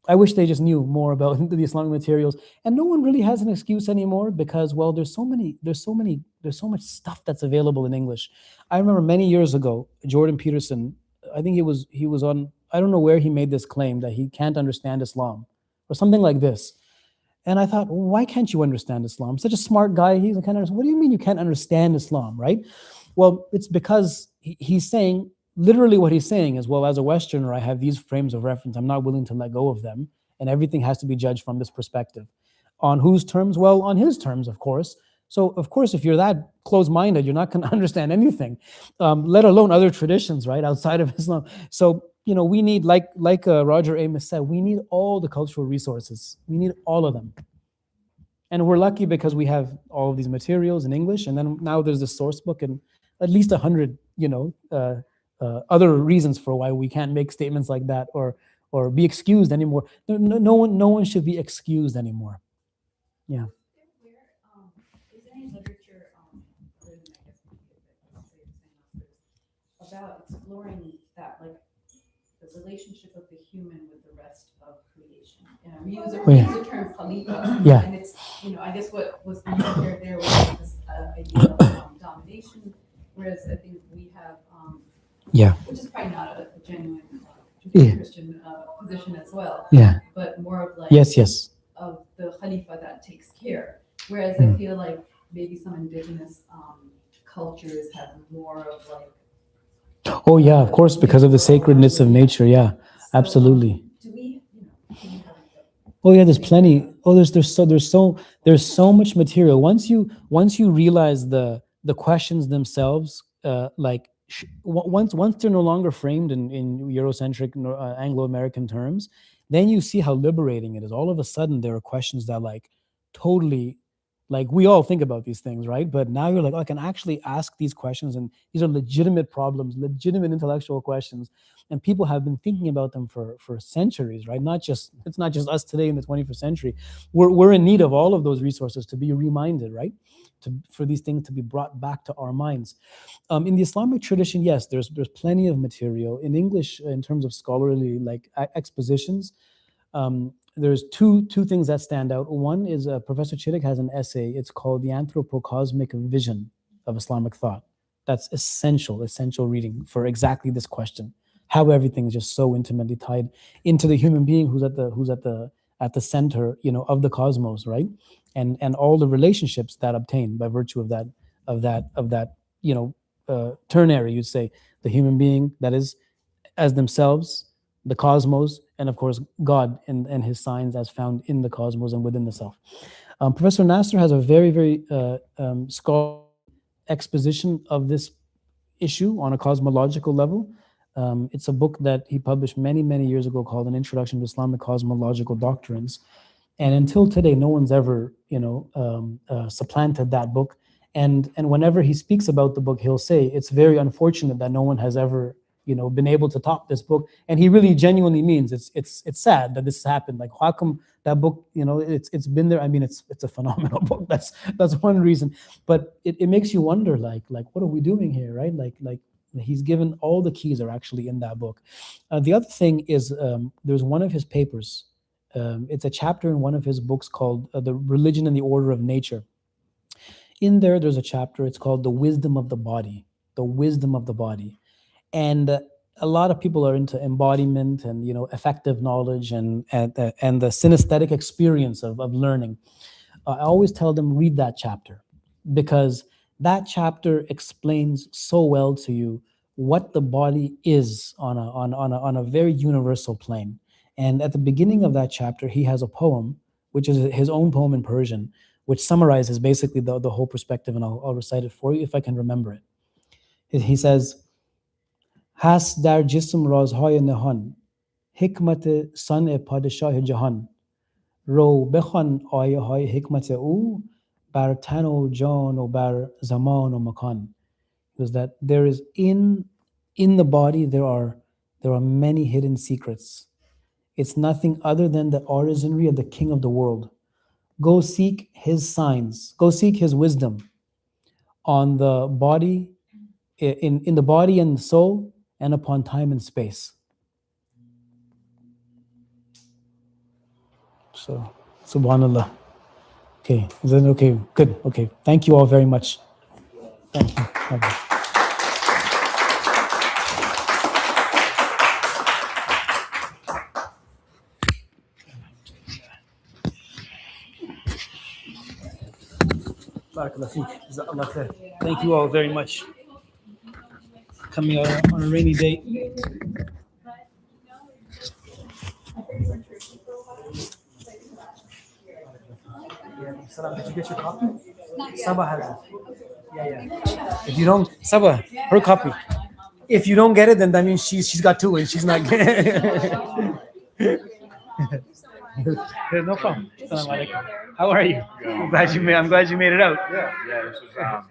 I wish they just knew more about the Islamic materials. And no one really has an excuse anymore because, well, there's so much stuff that's available in English. I remember many years ago, Jordan Peterson, I think he was on, I don't know where he made this claim that he can't understand Islam or something like this. And I thought, well, why can't you understand Islam? Such a smart guy. He's kind of, what do you mean you can't understand Islam, right? Well, it's because he's saying, literally what he's saying is, well, as a Westerner, I have these frames of reference. I'm not willing to let go of them. And everything has to be judged from this perspective. On whose terms? Well, on his terms, of course. So, of course, if you're that close-minded, you're not going to understand anything, let alone other traditions, right, outside of Islam. So, we need, like Roger Amos said, we need all the cultural resources. We need all of them. And we're lucky because we have all of these materials in English. And then now there's the Sourcebook and at least 100, other reasons for why we can't make statements like that or be excused anymore. No one should be excused anymore. Yeah. Is there any literature, other than I guess about exploring that, like the relationship of the human with the rest of creation? We use the term khalifa, Yeah. and it's, I guess what was being compared there was this idea of domination, whereas I think we have which is probably not a genuine Christian position as well. Yeah. But more of like Yes. of the Khalifa that takes care. Whereas I feel like maybe some indigenous cultures have more of like. Oh yeah, of course, because of the sacredness of nature. Yeah, so, absolutely. Do we, Oh yeah, there's plenty. Oh, there's so much material. Once you realize the questions themselves, once they're no longer framed in Eurocentric Anglo-American terms, then you see how liberating it is. All of a sudden, there are questions that totally, we all think about these things, right? But now you're like, oh, I can actually ask these questions, and these are legitimate problems, legitimate intellectual questions, and people have been thinking about them for centuries, right? It's not just us today in the 21st century. We're in need of all of those resources to be reminded, right? For these things to be brought back to our minds. In the Islamic tradition, yes, there's plenty of material in English in terms of scholarly expositions. There's two things that stand out. One is Professor Chirik has an essay. It's called The Anthropocosmic Vision of Islamic Thought. That's essential reading for exactly this question: how everything is just so intimately tied into the human being who's at the center, of the cosmos, right? And all the relationships that obtain by virtue of that ternary, you'd say, the human being that is as themselves, the cosmos, and of course God and his signs as found in the cosmos and within the self. Professor Nasser has a very, very scholarly exposition of this issue on a cosmological level. It's a book that he published many, many years ago called An Introduction to Islamic Cosmological Doctrines. And until today, no one's ever, supplanted that book. And whenever he speaks about the book, he'll say, it's very unfortunate that no one has ever, been able to top this book. And he really genuinely means it's sad that this has happened. Like, how come that book, it's been there? I mean, it's a phenomenal book. That's one reason. But it makes you wonder, like what are we doing here, right? Like he's given all the keys are actually in that book. The other thing is there's one of his papers. It's a chapter in one of his books called The Religion and the Order of Nature. In there's a chapter, it's called The Wisdom of the Body. The Wisdom of the Body. And a lot of people are into embodiment and effective knowledge and the synesthetic experience of learning. I always tell them, read that chapter, because that chapter explains so well to you what the body is on a very universal plane. And at the beginning of that chapter, he has a poem, which is his own poem in Persian, which summarizes basically the whole perspective, and I'll recite it for you if I can remember it. He says, Has dar jism razhay nahan, hikmat san padshah jahan, ro bekhwan ayahay hikmat o bar tan o jan o bar zaman o makan. Was that there is in the body there are many hidden secrets. It's nothing other than the artisanry of the King of the world. Go seek his signs, go seek his wisdom on the body, in the body and the soul, and upon time and space. So, subhanallah. Okay, is that okay? Good, okay. Thank you all very much. Thank you. Okay. Barakallah feek. Jazakallah khair. Thank you all very much. Coming out on a rainy day. Salam, did you get your copy? Sabah has it. Yeah. If you don't, Sabah, her copy. If you don't get it, then that means she's got two and she's not getting it. No problem. How are you? I'm glad you made it out. Yeah, this was